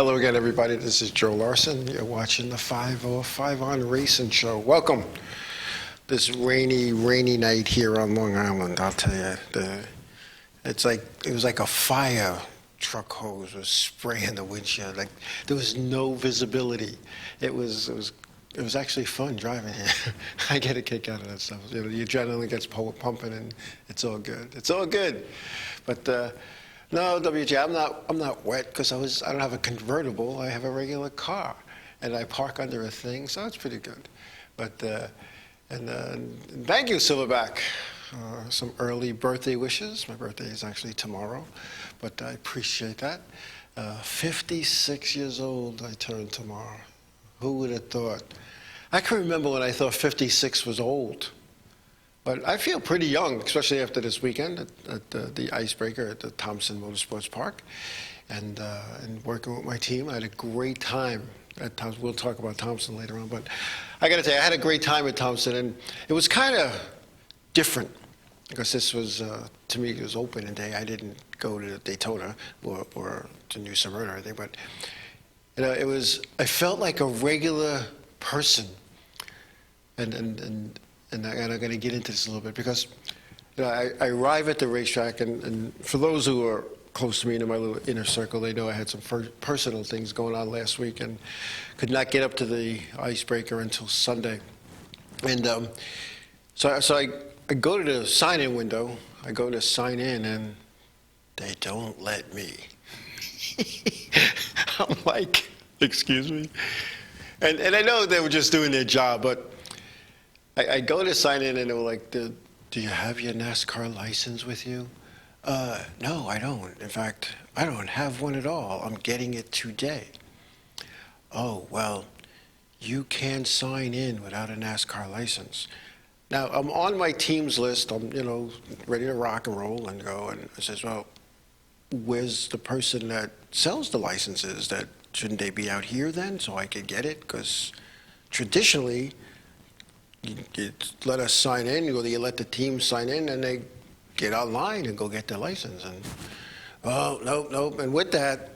Hello again, everybody. This is Joe Larson. You're watching the 505 on Racing Show. Welcome. This rainy night here on Long Island. I'll tell you, it was like a fire truck hose was spraying the windshield. Like there was no visibility. It was actually fun driving here. I get a kick out of that stuff. You know, the adrenaline gets pumping, and it's all good. It's all good. But no, WJ, I'm not wet because I don't have a convertible. I have a regular car, and I park under a thing, so it's pretty good. But and thank you, Silverback. Some early birthday wishes. My birthday is actually tomorrow, but I appreciate that. 56 years old I turn tomorrow. Who would have thought? I can remember when I thought 56 was old. But I feel pretty young, especially after this weekend at the Icebreaker at the Thompson Motorsports Park. And working with my team, I had a great time at Thompson. We'll talk about Thompson later on. But I got to tell you, I had a great time at Thompson. And it was kind of different because this was, to me, it was opening day. I didn't go to Daytona or to New Smyrna or anything. But you know, I felt like a regular person. And I'm going to get into this a little bit because you know, I arrive at the racetrack, and for those who are close to me in my little inner circle, they know I had some personal things going on last week and could not get up to the Icebreaker until Sunday. And so I go to the sign-in window. I go to sign in, and they don't let me. I'm like, excuse me? And I know they were just doing their job, but I go to sign in, and they were like, do you have your NASCAR license with you? No, I don't. In fact, I don't have one at all. I'm getting it today. Oh, well, you can sign in without a NASCAR license. Now, I'm on my team's list. I'm, ready to rock and roll and go. And I says, well, where's the person that sells the licenses? Shouldn't they be out here then so I could get it? Because traditionally, you let us sign in, or you let the team sign in, and they get online and go get their license. And, oh, nope. And with that,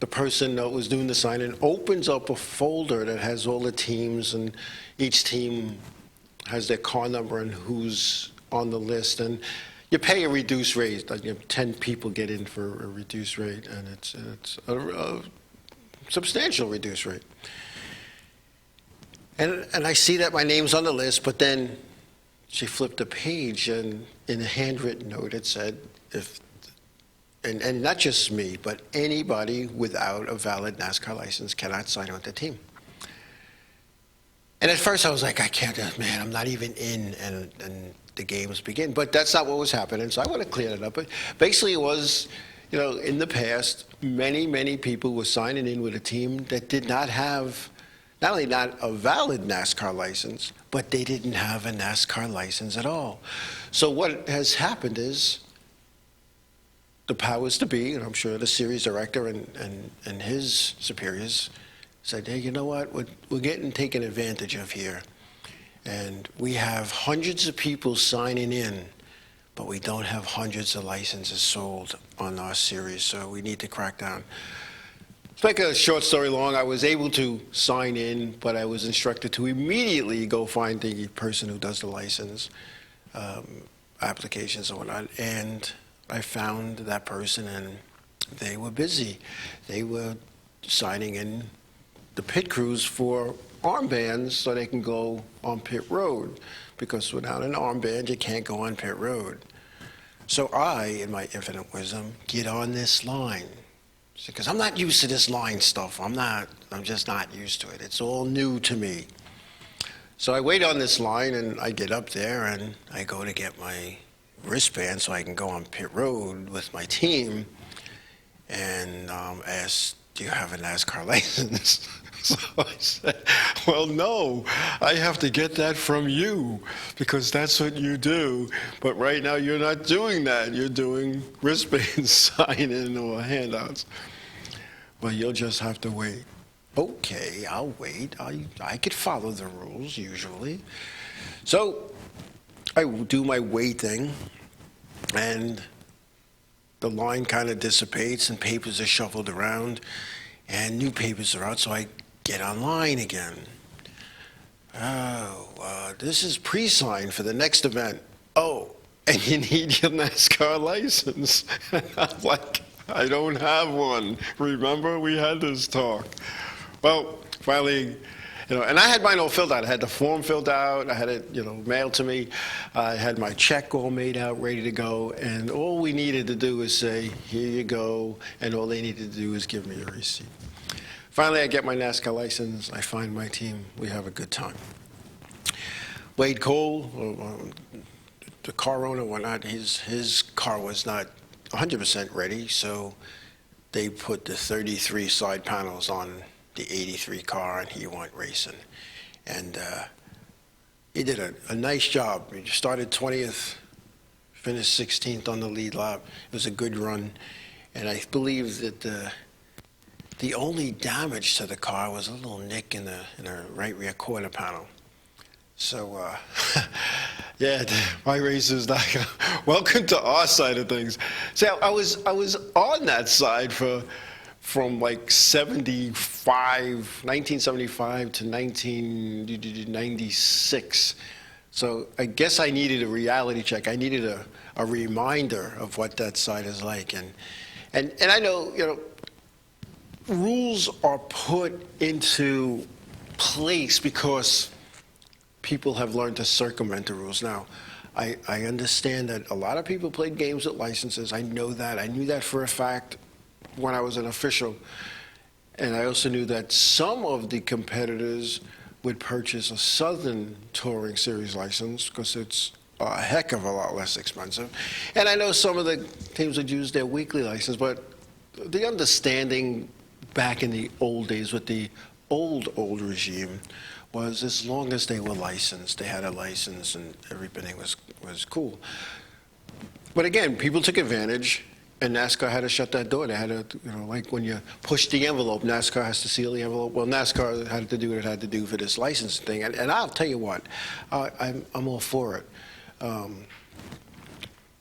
the person that was doing the sign-in opens up a folder that has all the teams, and each team has their car number and who's on the list. And you pay a reduced rate. Like, 10 people get in for a reduced rate, and it's a substantial reduced rate. And I see that my name's on the list, but then she flipped a page, and in a handwritten note it said, and not just me, but anybody without a valid NASCAR license cannot sign on the team. And at first I was like, I can't, man, I'm not even in, and the games begin. But that's not what was happening, so I want to clear that up. But basically it was, in the past, many people were signing in with a team that did not have not only not a valid NASCAR license, but they didn't have a NASCAR license at all. So what has happened is the powers to be, and I'm sure the series director and his superiors said, hey, you know what, we're getting taken advantage of here. And we have hundreds of people signing in, but we don't have hundreds of licenses sold on our series, so we need to crack down. To make a short story long, I was able to sign in, but I was instructed to immediately go find the person who does the license applications and whatnot. And I found that person, and they were busy. They were signing in the pit crews for armbands so they can go on pit road, because without an armband, you can't go on pit road. So I, in my infinite wisdom, get on this line. Because I'm not used to this line stuff. I'm just not used to it. It's all new to me. So I wait on this line, and I get up there, and I go to get my wristband so I can go on pit road with my team, and ask, do you have a NASCAR license? So I said, well, no, I have to get that from you, because that's what you do. But right now you're not doing that. You're doing wristband sign-in or handouts. But you'll just have to wait. Okay, I'll wait. I could follow the rules usually. So I do my wait thing, and the line kind of dissipates and papers are shuffled around. and new papers are out, so I get online again. This is pre-signed for the next event. Oh, and you need your NASCAR license. I'm like, I don't have one. Remember, we had this talk. Well, finally, and I had mine all filled out. I had the form filled out. I had it, mailed to me. I had my check all made out, ready to go. And all we needed to do was say, here you go. And all they needed to do is give me a receipt. Finally, I get my NASCAR license. I find my team. We have a good time. Wade Cole, the car owner, whatnot, his car was not 100% ready, so they put the 33 side panels on the 83 car, and he went racing. And he did a nice job. He started 20th, finished 16th on the lead lap. It was a good run, and I believe that the only damage to the car was a little nick in the right rear quarter panel. So, yeah, my racers, welcome to our side of things. See, I was on that side from like 1975 to 1996. So I guess I needed a reality check. I needed a reminder of what that side is like. And I know, rules are put into place because people have learned to circumvent the rules. Now, I understand that a lot of people played games with licenses. I know that. I knew that for a fact when I was an official. And I also knew that some of the competitors would purchase a Southern Touring Series license because it's a heck of a lot less expensive. And I know some of the teams would use their weekly license, but the understanding back in the old days with the old regime was as long as they were licensed, they had a license and everything was cool. But again, people took advantage, and NASCAR had to shut that door. They had to, like when you push the envelope, NASCAR has to seal the envelope. Well, NASCAR had to do what it had to do for this license thing. And I'll tell you what, I'm all for it.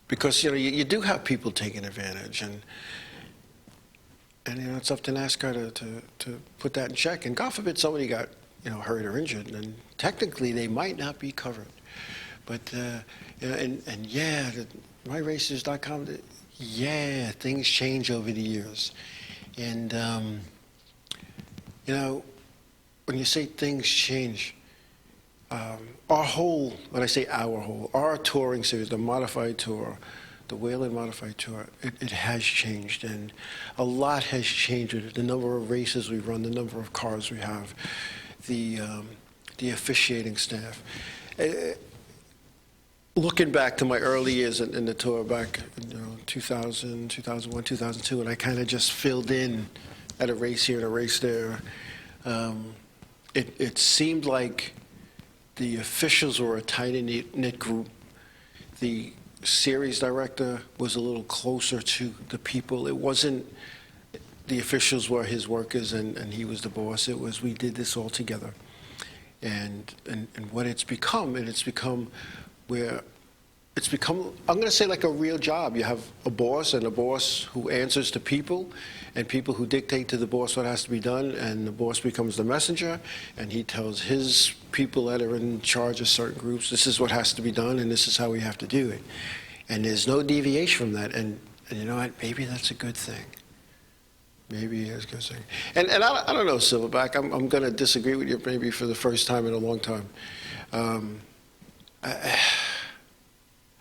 Because, you do have people taking advantage, and it's up to NASCAR to put that in check. And God forbid somebody got hurt or injured, and technically they might not be covered. But MyRacers.com, things change over the years. And when you say things change, our touring series, the modified tour, the Whelen Modified Tour, it has changed, and a lot has changed with it. The number of races we run, the number of cars we have, the officiating staff. Looking back to my early years in the tour back in 2000, 2001, 2002, and I kind of just filled in at a race here and a race there, it seemed like the officials were a tight-knit group. The series director was a little closer to the people. It wasn't the officials were his workers and he was the boss. It was we did this all together. And what it's become, I'm going to say like a real job. You have a boss, and a boss who answers to people, and people who dictate to the boss what has to be done, and the boss becomes the messenger, and he tells his people that are in charge of certain groups, this is what has to be done, and this is how we have to do it. And there's no deviation from that, and you know what, maybe that's a good thing. Maybe it's a good thing. And I don't know, Silverback, I'm going to disagree with you maybe for the first time in a long time.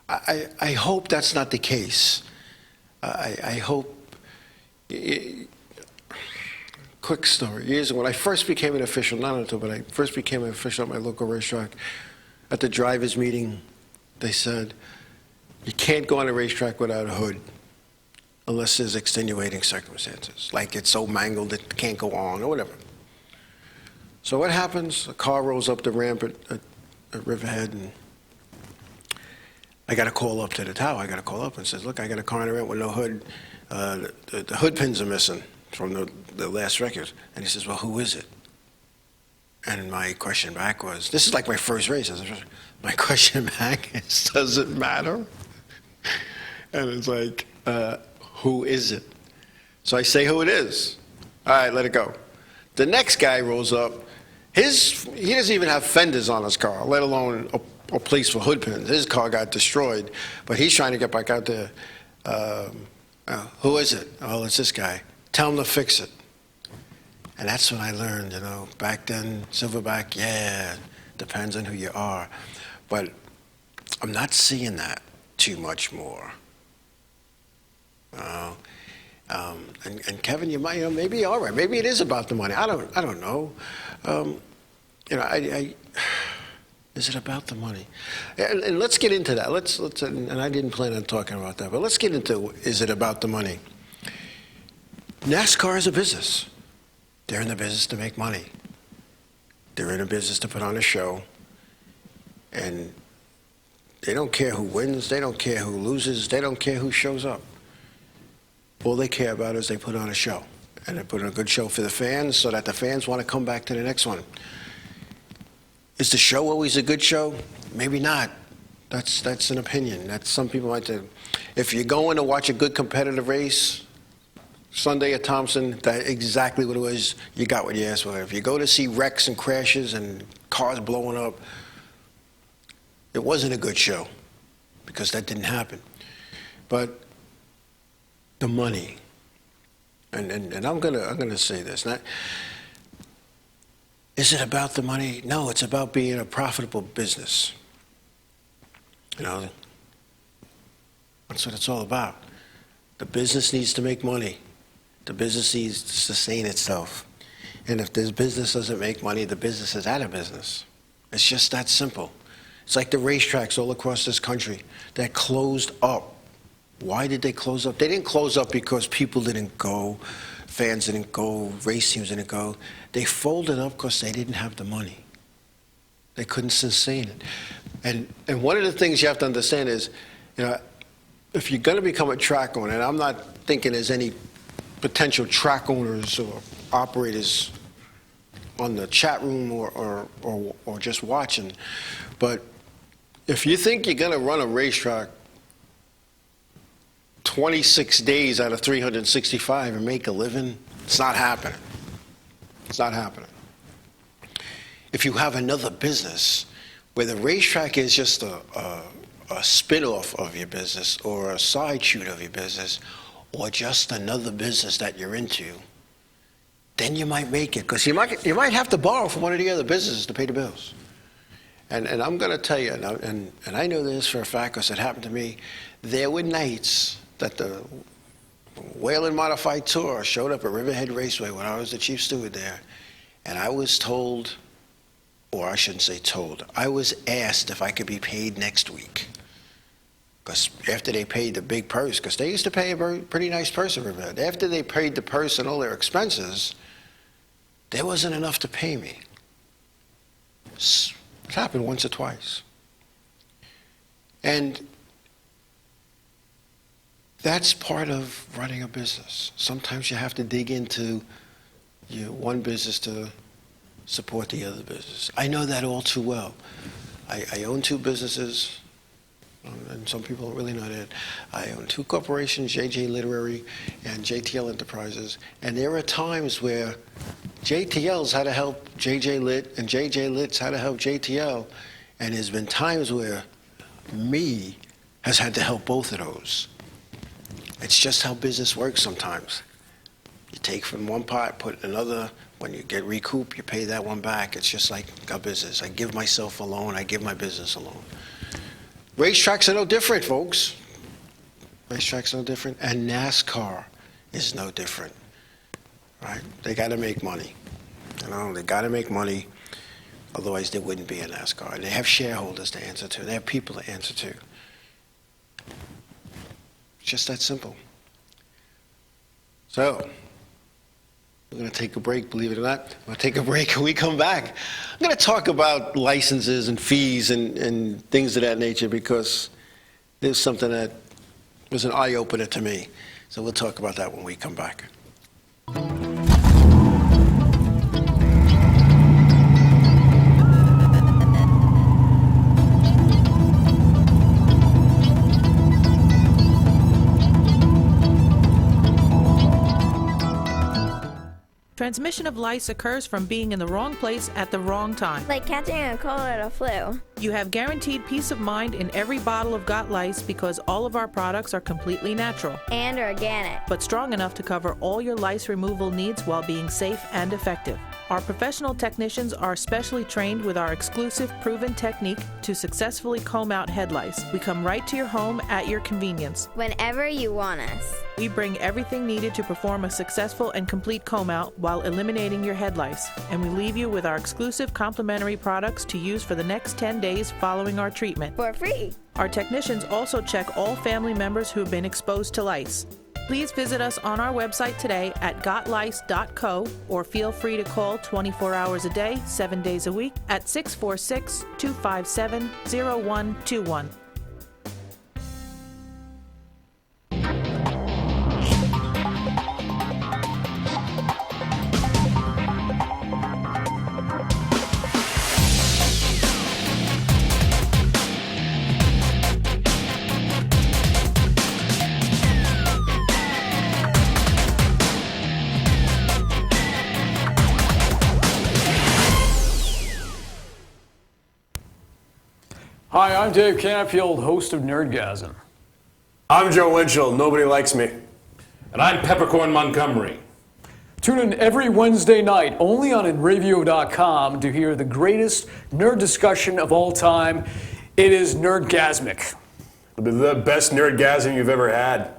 I hope that's not the case. I hope. Quick story. Years ago, when I first became an official, not until, but I first became an official at my local racetrack, at the drivers' meeting, they said, you can't go on a racetrack without a hood unless there's extenuating circumstances, like it's so mangled it can't go on or whatever. So what happens? A car rolls up the ramp at Riverhead, and I got to call up to the tower. I got to call up and says, look, I got a car on the ramp with no hood. The hood pins are missing from the last record. And he says, well, who is it? And my question back was, this is like my first race. My question back is, does it matter? And it's like, who is it? So I say who it is. All right, let it go. The next guy rolls up. He doesn't even have fenders on his car, let alone a place for hood pins. His car got destroyed, but he's trying to get back out there. Who is it? Oh, it's this guy. Tell him to fix it. And that's when I learned, back then, Silverback, yeah, depends on who you are. But I'm not seeing that too much more. And Kevin, you might, maybe all right. Maybe it is about the money. I don't know. Is it about the money? And let's get into that. And I didn't plan on talking about that, but let's get into, is it about the money? NASCAR is a business. They're in the business to make money. They're in a business to put on a show. And they don't care who wins. They don't care who loses. They don't care who shows up. All they care about is they put on a show. And they put on a good show for the fans so that the fans want to come back to the next one. Is the show always a good show? Maybe not. That's an opinion. That's some people might say. If you're going to watch a good competitive race, Sunday at Thompson, that's exactly what it was. You got what you asked for. If you go to see wrecks and crashes and cars blowing up, it wasn't a good show because that didn't happen. But the money, and I'm gonna say this. Is it about the money? No, it's about being a profitable business. That's what it's all about. The business needs to make money. The business needs to sustain itself. And if this business doesn't make money, the business is out of business. It's just that simple. It's like the racetracks all across this country that closed up. Why did they close up? They didn't close up because people didn't go, fans didn't go, race teams didn't go. They folded up because they didn't have the money. They couldn't sustain it. And one of the things you have to understand is, if you're going to become a track owner, and I'm not thinking there's any potential track owners or operators on the chat room or just watching, but if you think you're going to run a racetrack 26 days out of 365 and make a living, it's not happening. It's not happening. If you have another business where the racetrack is just a spin-off of your business or a side shoot of your business or just another business that you're into, then you might make it, because you might have to borrow from one of the other businesses to pay the bills. And I'm going to tell you, and I know this for a fact because it happened to me, there were nights that the Whelen Modified Tour showed up at Riverhead Raceway when I was the chief steward there, and I was told, or I shouldn't say told, I was asked if I could be paid next week. Because after they paid the big purse, because they used to pay a pretty nice purse at Riverhead, after they paid the purse and all their expenses, there wasn't enough to pay me. It happened once or twice. And that's part of running a business. Sometimes you have to dig into one business to support the other business. I know that all too well. I own two businesses, and some people don't really know that. I own two corporations, JJ Literary and JTL Enterprises, and there are times where JTL's had to help JJ Lit, and JJ Lit's had to help JTL, and there's been times where me has had to help both of those. It's just how business works sometimes. You take from one pot, put in another. When you get recouped, you pay that one back. It's just like a business. I give myself a loan. I give my business a loan. Racetracks are no different, folks. Racetracks are no different. And NASCAR is no different, right? They got to make money. They got to make money. Otherwise, there wouldn't be a NASCAR. And they have shareholders to answer to. They have people to answer to. It's just that simple. So, we're going to take a break, believe it or not. We'll take a break and we come back. I'm going to talk about licenses and fees and things of that nature because there's something that was an eye-opener to me. So we'll talk about that when we come back. Transmission of lice occurs from being in the wrong place at the wrong time. Like catching a cold or a flu. You have guaranteed peace of mind in every bottle of Got Lice because all of our products are completely natural, And organic. but strong enough to cover all your lice removal needs while being safe and effective. Our professional technicians are specially trained with our exclusive proven technique to successfully comb out head lice. We come right to your home at your convenience. Whenever you want us. We bring everything needed to perform a successful and complete comb out while eliminating your head lice. And we leave you with our exclusive complimentary products to use for the next 10 days following our treatment. For free. Our technicians also check all family members who have been exposed to lice. Please visit us on our website today at gotlice.co or feel free to call 24 hours a day, 7 days a week at 646-257-0121. Hi, I'm Dave Canfield, host of Nerdgasm. I'm Joe Winchell. Nobody likes me. And I'm Peppercorn Montgomery. Tune in every Wednesday night only on nradio.com to hear the greatest nerd discussion of all time. It is Nerdgasmic. It'll be the best nerdgasm you've ever had.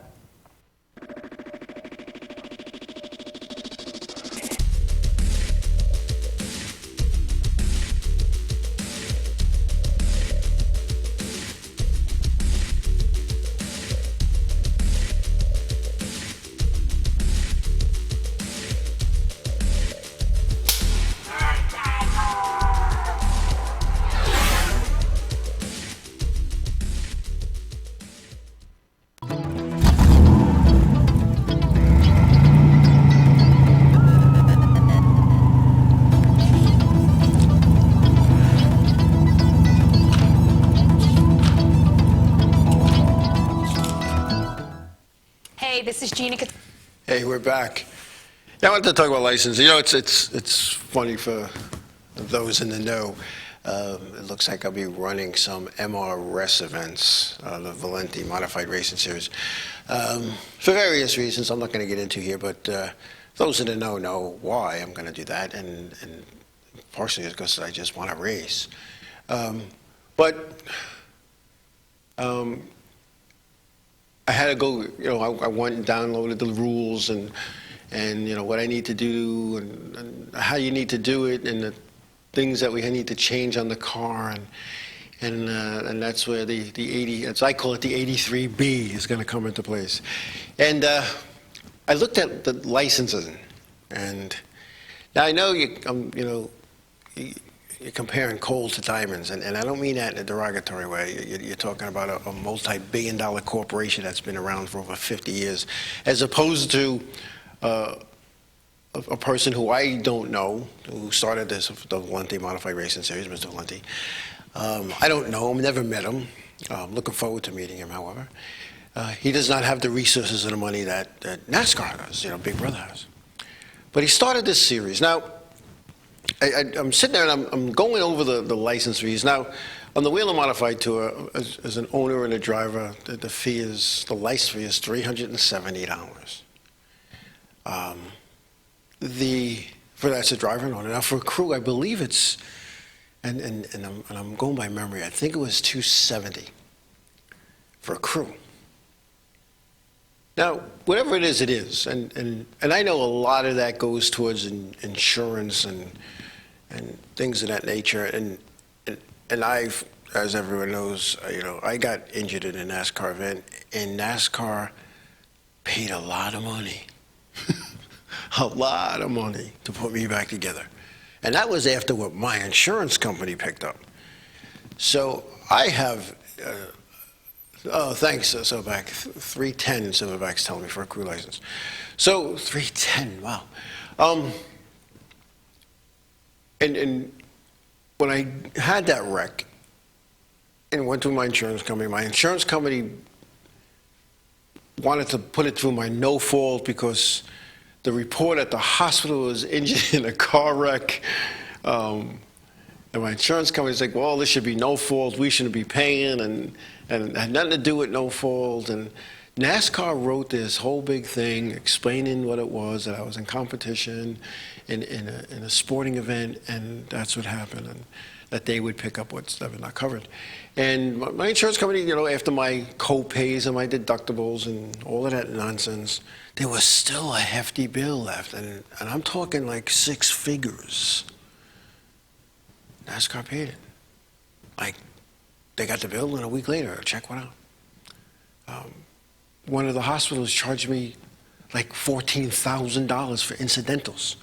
Hey, this is Gina. Hey, we're back. Yeah, I wanted to talk about license. You know, it's funny for those in the know. It looks like I'll be running some MRS events, the Valenti Modified Racing Series, for various reasons I'm not going to get into here, but those in the know why I'm going to do that, and partially it's because I just want to race. I had to go, you know, I went and downloaded the rules and you know, what I need to do and how you need to do it and the things that we need to change on the car and that's where the 80, as I call it, the 83B is going to come into place. And I looked at the licensing, and now I know you're comparing coal to diamonds, and I don't mean that in a derogatory way. You're talking about a multi-billion-dollar corporation that's been around for over 50 years, as opposed to a person who I don't know, who started the Valenti Modified Racing Series, Mr. Valenti. I don't know him, never met him. I'm looking forward to meeting him, however. He does not have the resources and the money that NASCAR does, you know, Big Brother has. But he started this series. Now, I'm sitting there and I'm going over the license fees. Now, on the Wheeler Modified Tour, as an owner and a driver, the license fee is $370. That's a driver and owner. Now, for a crew, I believe it's, and I'm going by memory, I think it was $270 for a crew. Now, whatever it is, it is. And I know a lot of that goes towards insurance and things of that nature. And I've, as everyone knows, you know, I got injured in a NASCAR event, and NASCAR paid a lot of money, a lot of money to put me back together. And that was after what my insurance company picked up. So I have... thanks, Silverback. 310 Silverback's telling me for a crew license. So 310, wow. And when I had that wreck and went to my insurance company wanted to put it through my no fault because the report at the hospital was injured in a car wreck. And my insurance company's like, well, this should be no fault. We shouldn't be paying, and it had nothing to do with no fault. And NASCAR wrote this whole big thing explaining what it was, that I was in competition in a sporting event, and that's what happened, and that they would pick up what's not covered. And my insurance company, you know, after my co-pays and my deductibles and all of that nonsense, there was still a hefty bill left, and I'm talking like 6 figures. NASCAR paid it. Like, they got the bill, and a week later, a check went out. One of the hospitals charged me like $14,000 for incidentals.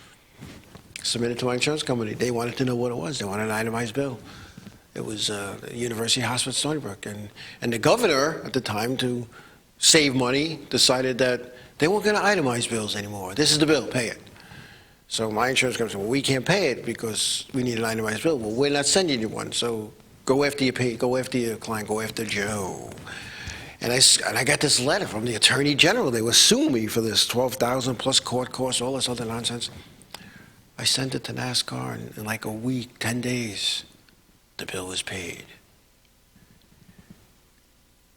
Submitted to my insurance company. They wanted to know what it was. They wanted an itemized bill. It was University Hospital Stony Brook. And the governor at the time, to save money, decided that they weren't going to itemize bills anymore. This is the bill, pay it. So my insurance company said, well, we can't pay it because we need an itemized bill. Well, we're not sending you one, so go after your client, go after Joe. And I got this letter from the Attorney General. They were suing me for this $12,000 plus court costs, all this other nonsense. I sent it to NASCAR, and in like a week, 10 days, the bill was paid.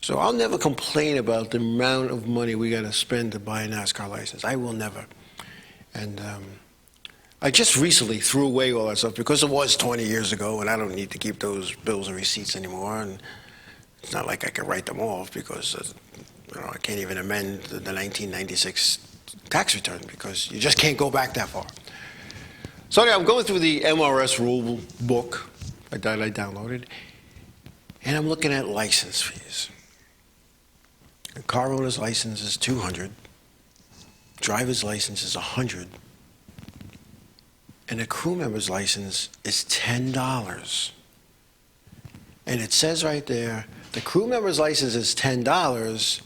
So I'll never complain about the amount of money we got to spend to buy a NASCAR license. I will never. And I just recently threw away all that stuff because it was 20 years ago, and I don't need to keep those bills and receipts anymore. And it's not like I can write them off because you know, I can't even amend the 1996 tax return because you just can't go back that far. So anyway, I'm going through the MRS rule book that I downloaded, and I'm looking at license fees. A car owner's license is $200, driver's license is $100, and a crew member's license is $10. And it says right there, the crew member's license is $10,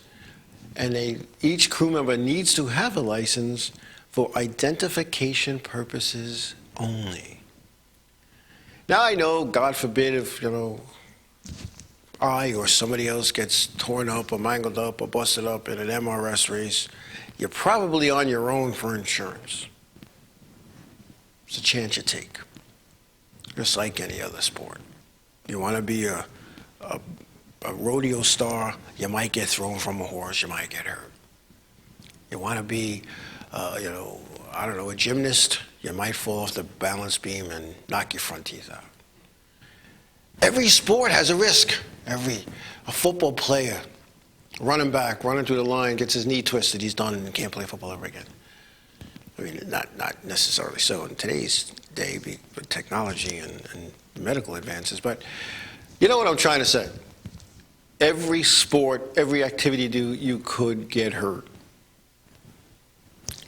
and each crew member needs to have a license for identification purposes only. Now I know, God forbid, if, you know, I or somebody else gets torn up or mangled up or busted up in an MRS race, you're probably on your own for insurance. It's a chance you take, just like any other sport. You want to be a rodeo star, you might get thrown from a horse, you might get hurt. You want to be, you know, I don't know, a gymnast, you might fall off the balance beam and knock your front teeth out. Every sport has a risk. A football player, running back, running through the line, gets his knee twisted, he's done and can't play football ever again. I mean, not necessarily so in today's day with technology and medical advances, but you know what I'm trying to say. Every sport, every activity you do, you could get hurt.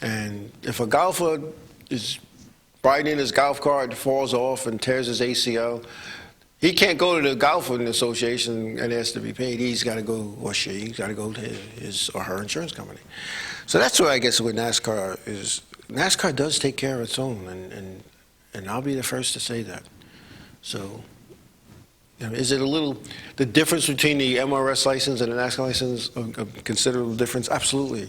And if a golfer is riding his golf cart, falls off and tears his ACL, he can't go to the golfing association and ask to be paid. He's got to go, or she's got to go to his or her insurance company. So that's where I guess with NASCAR is, NASCAR does take care of its own, and I'll be the first to say that. So, you know, is it the difference between the MRS license and the NASCAR license, a considerable difference? Absolutely.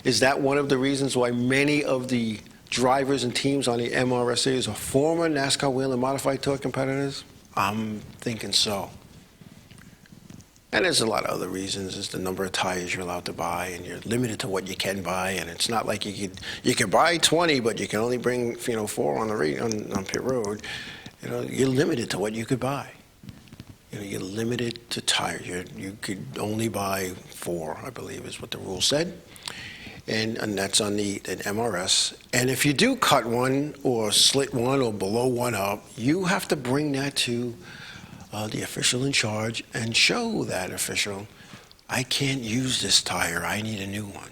Is that one of the reasons why many of the drivers and teams on the MRS series are former NASCAR wheel and modified tour competitors? I'm thinking so. And there's a lot of other reasons. There's the number of tires you're allowed to buy, and you're limited to what you can buy. And it's not like you can buy 20, but you can only bring 4 on pit road. You know, you're limited to what you could buy. You know, you're limited to tires. You could only buy 4, I believe, is what the rule said. And that's on an MRS. And if you do cut one or slit one or blow one up, you have to bring that to the official in charge and show that official, I can't use this tire, I need a new one.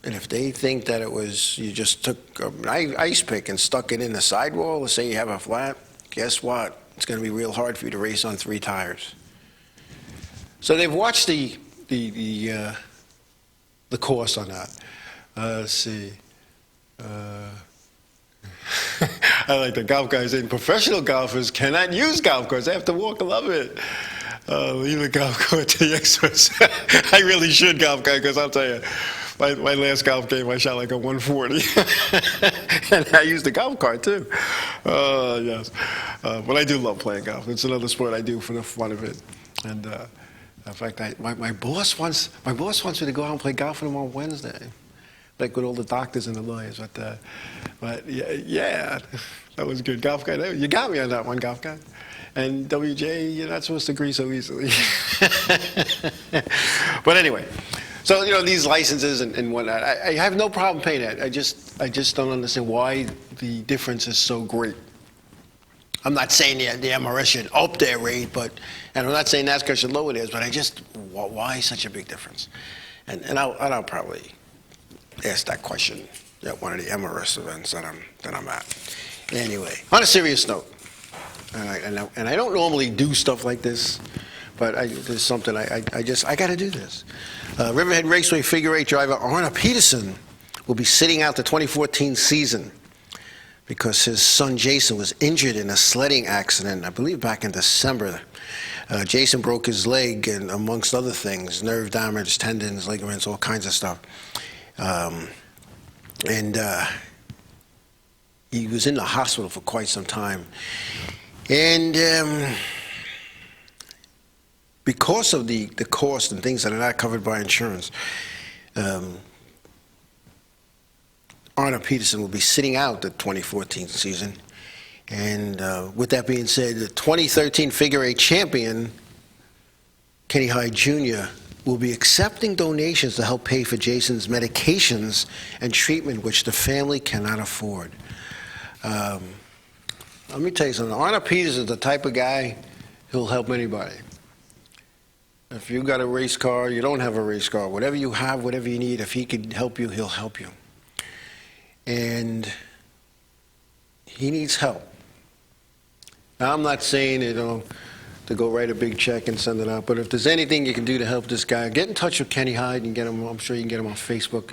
And if they think that it was, you just took an ice pick and stuck it in the sidewall, or say you have a flat, guess what? It's going to be real hard for you to race on 3 tires. So they've watched the course on that. Let's see. I like the golf guys saying professional golfers cannot use golf carts. They have to walk. I love it. Leave the golf cart to the experts. I really should golf guy, because I'll tell you, my last golf game, I shot like a 140. And I used the golf cart, too. Yes. But I do love playing golf. It's another sport I do for the fun of it. And in fact, my boss wants me to go out and play golf with him on Wednesday, like with all the doctors and the lawyers. But yeah, that was good. Golf guy, you got me on that one, golf guy. And WJ, you're not supposed to agree so easily. But anyway, so these licenses and whatnot, I have no problem paying that. I just don't understand why the difference is so great. I'm not saying the MRS should up their rate, and I'm not saying NASCAR should lower theirs, but why such a big difference? And I'll probably ask that question at one of the MRS events that I'm at. Anyway, on a serious note, and I don't normally do stuff like this, but there's something I got to do this. Riverhead Raceway Figure 8 driver Arna Peterson will be sitting out the 2014 season because his son Jason was injured in a sledding accident, I believe back in December. Jason broke his leg, and amongst other things, nerve damage, tendons, ligaments, all kinds of stuff. And he was in the hospital for quite some time. And because of the cost and things that are not covered by insurance, Arna Peterson will be sitting out the 2014 season. And with that being said, the 2013 Figure 8 champion, Kenny Hyde Jr., will be accepting donations to help pay for Jason's medications and treatment, which the family cannot afford. Let me tell you something. Arna Peterson is the type of guy who'll help anybody. If you got a race car, you don't have a race car, whatever you have, whatever you need, if he could help you, he'll help you. And he needs help. Now, I'm not saying, to go write a big check and send it out, but if there's anything you can do to help this guy, get in touch with Kenny Hyde and get him. I'm sure you can get him on Facebook.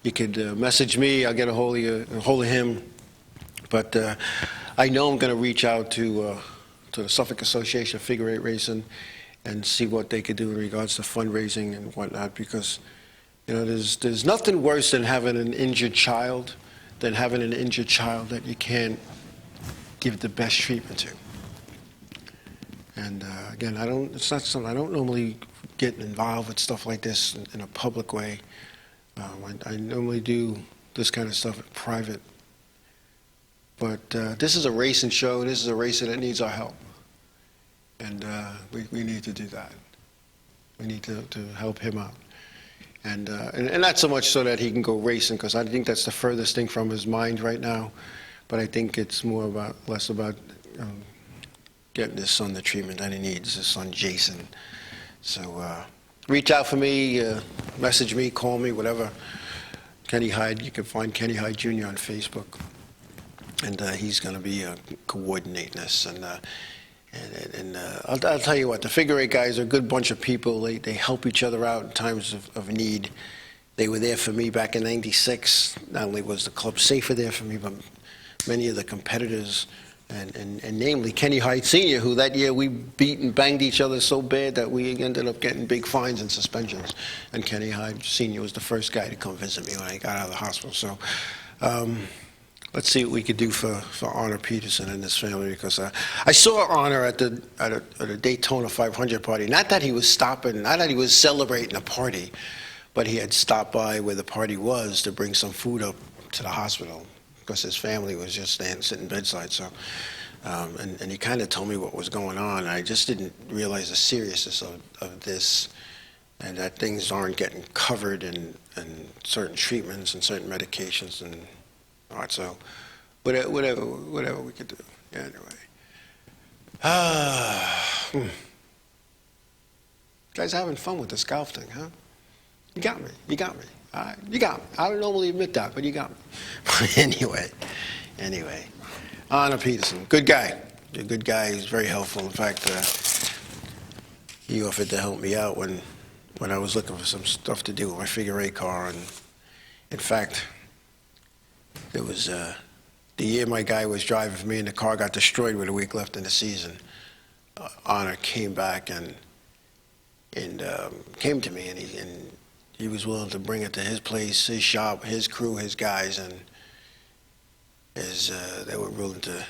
You could message me. I'll get a hold of him. But I know I'm going to reach out to the Suffolk Association of Figure 8 Racing and see what they could do in regards to fundraising and whatnot, because there's nothing worse than having an injured child that you can't give the best treatment to. And again, it's not something I don't normally get involved with stuff like this in a public way. I normally do this kind of stuff in private. But this is a racing show. This is a racer that needs our help. And we need to do that. We need to help him out. And not so much so that he can go racing, because I think that's the furthest thing from his mind right now. But I think it's less about getting his son the treatment that he needs, his son Jason. So reach out for me, message me, call me, whatever. Kenny Hyde, you can find Kenny Hyde Jr. on Facebook. And he's going to be coordinating this. And I'll tell you what, the Figure 8 guys are a good bunch of people. They help each other out in times of need. They were there for me back in '96. Not only was the club safer there for me, but many of the competitors, and namely Kenny Hyde Sr., who that year we beat and banged each other so bad that we ended up getting big fines and suspensions. And Kenny Hyde Sr. was the first guy to come visit me when I got out of the hospital. So let's see what we could do for Arna Peterson and his family, because I saw Arna at a Daytona 500 party. Not that he was celebrating a party, but he had stopped by where the party was to bring some food up to the hospital, because his family was just sitting bedside. So, and he kind of told me what was going on. I just didn't realize the seriousness of this, and that things aren't getting covered in certain treatments and certain medications and all right. So, whatever we could do. Anyway, guys, having fun with this golf thing, huh? You got me. All right, you got me. I don't normally admit that, but you got me. But anyway, Arna Peterson, good guy. A good guy. He's very helpful. In fact, he offered to help me out when I was looking for some stuff to do with my Figure 8 car. And in fact, it was the year my guy was driving for me and the car got destroyed with a week left in the season. Arna came back and came to me, and he was willing to bring it to his place, his shop, his crew, his guys, and they were willing to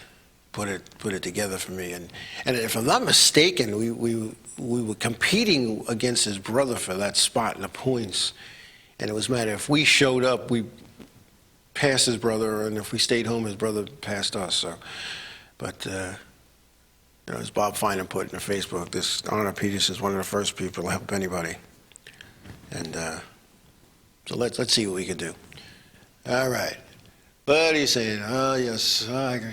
put it together for me. And if I'm not mistaken, we were competing against his brother for that spot in the points. And it was a matter if we showed up, we passed his brother, and if we stayed home, his brother passed us. So, but as Bob Finan put in the Facebook, this Arnold Peterson is one of the first people to help anybody. And so let's see what we can do. All right. What are you saying? Oh, yes.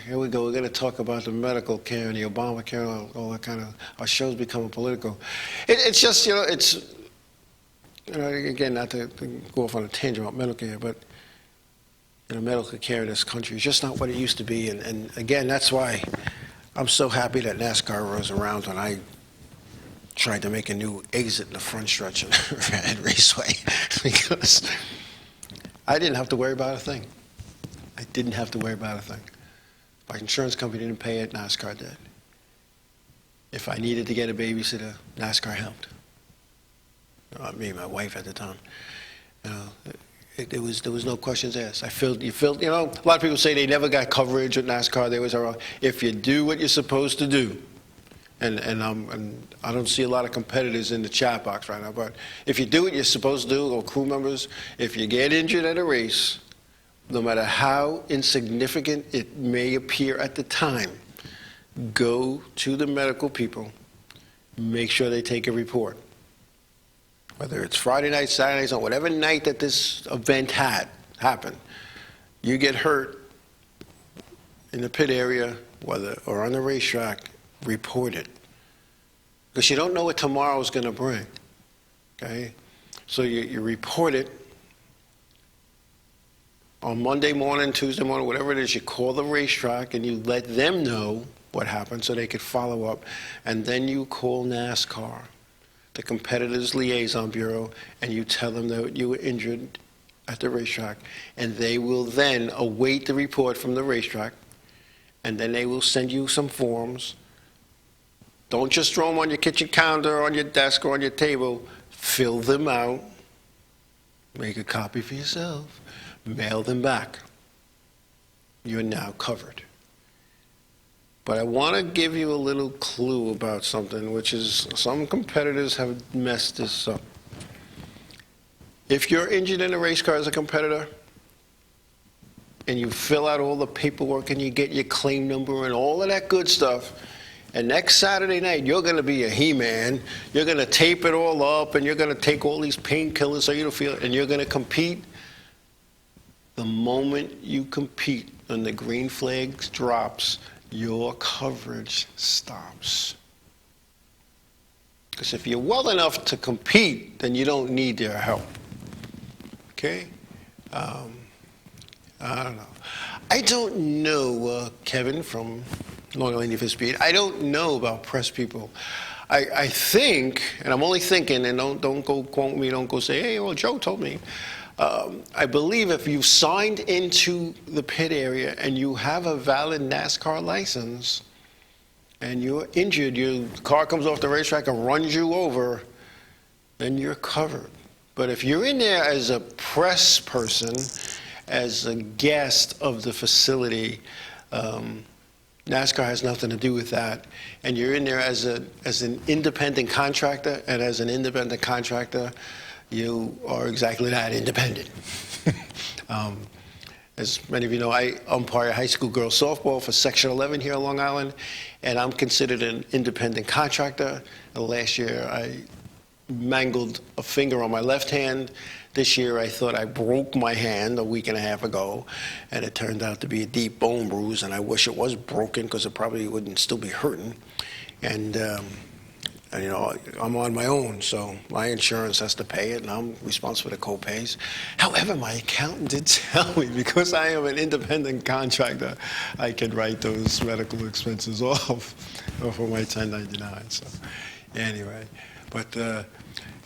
Here we go. We're going to talk about the medical care and the Obamacare, all that kind of. Our show's becoming political. It's just, it's. Again, not to go off on a tangent about medical care, but medical care in this country is just not what it used to be. And again, that's why I'm so happy that NASCAR was around when I tried to make a new exit in the front stretch of Red Raceway, because I didn't have to worry about a thing. I didn't have to worry about a thing. My insurance company didn't pay it, NASCAR did. If I needed to get a babysitter, NASCAR helped. Me and my wife at the time. There was no questions asked. A lot of people say they never got coverage with NASCAR. They was around. If you do what you're supposed to do, and I don't see a lot of competitors in the chat box right now, but if you do what you're supposed to do, or crew members, if you get injured at a race, no matter how insignificant it may appear at the time, go to the medical people, make sure they take a report. Whether it's Friday night, Saturday night, whatever night that this event happened, you get hurt in the pit area, or on the racetrack, report it. Because you don't know what tomorrow is going to bring, okay? So you report it. On Monday morning, Tuesday morning, whatever it is, you call the racetrack and you let them know what happened so they could follow up. And then you call NASCAR, the Competitors Liaison Bureau, and you tell them that you were injured at the racetrack. And they will then await the report from the racetrack, and then they will send you some forms. Don't just throw them on your kitchen counter, on your desk, or on your table. Fill them out. Make a copy for yourself. Mail them back. You're now covered. But I want to give you a little clue about something, which is some competitors have messed this up. If you're injured in a race car as a competitor, and you fill out all the paperwork and you get your claim number and all of that good stuff, and next Saturday night you're going to be a He-Man, you're going to tape it all up, and you're going to take all these painkillers so you don't feel it, and you're going to compete. The moment you compete and the green flag drops, your coverage stops. Because if you're well enough to compete, then you don't need their help. Okay? I don't know. I don't know, Kevin from Long Island Need for Speed. I don't know about press people. I think, and I'm only thinking, and don't go quote me, don't go say, hey, well, Joe told me. I believe if you've signed into the pit area and you have a valid NASCAR license and you're injured, your car comes off the racetrack and runs you over, then you're covered. But if you're in there as a press person, as a guest of the facility, NASCAR has nothing to do with that. And you're in there as an independent contractor, and as an independent contractor, you are exactly that, independent. As many of you know, I umpire high school girls softball for Section 11 here on Long Island, and I'm considered an independent contractor. Last year, I mangled a finger on my left hand. This year, I thought I broke my hand a week and a half ago, and it turned out to be a deep bone bruise, and I wish it was broken because it probably wouldn't still be hurting. And I'm on my own, so my insurance has to pay it, and I'm responsible for the co-pays. However, my accountant did tell me, because I am an independent contractor, I can write those medical expenses off for my 1099. So, anyway, but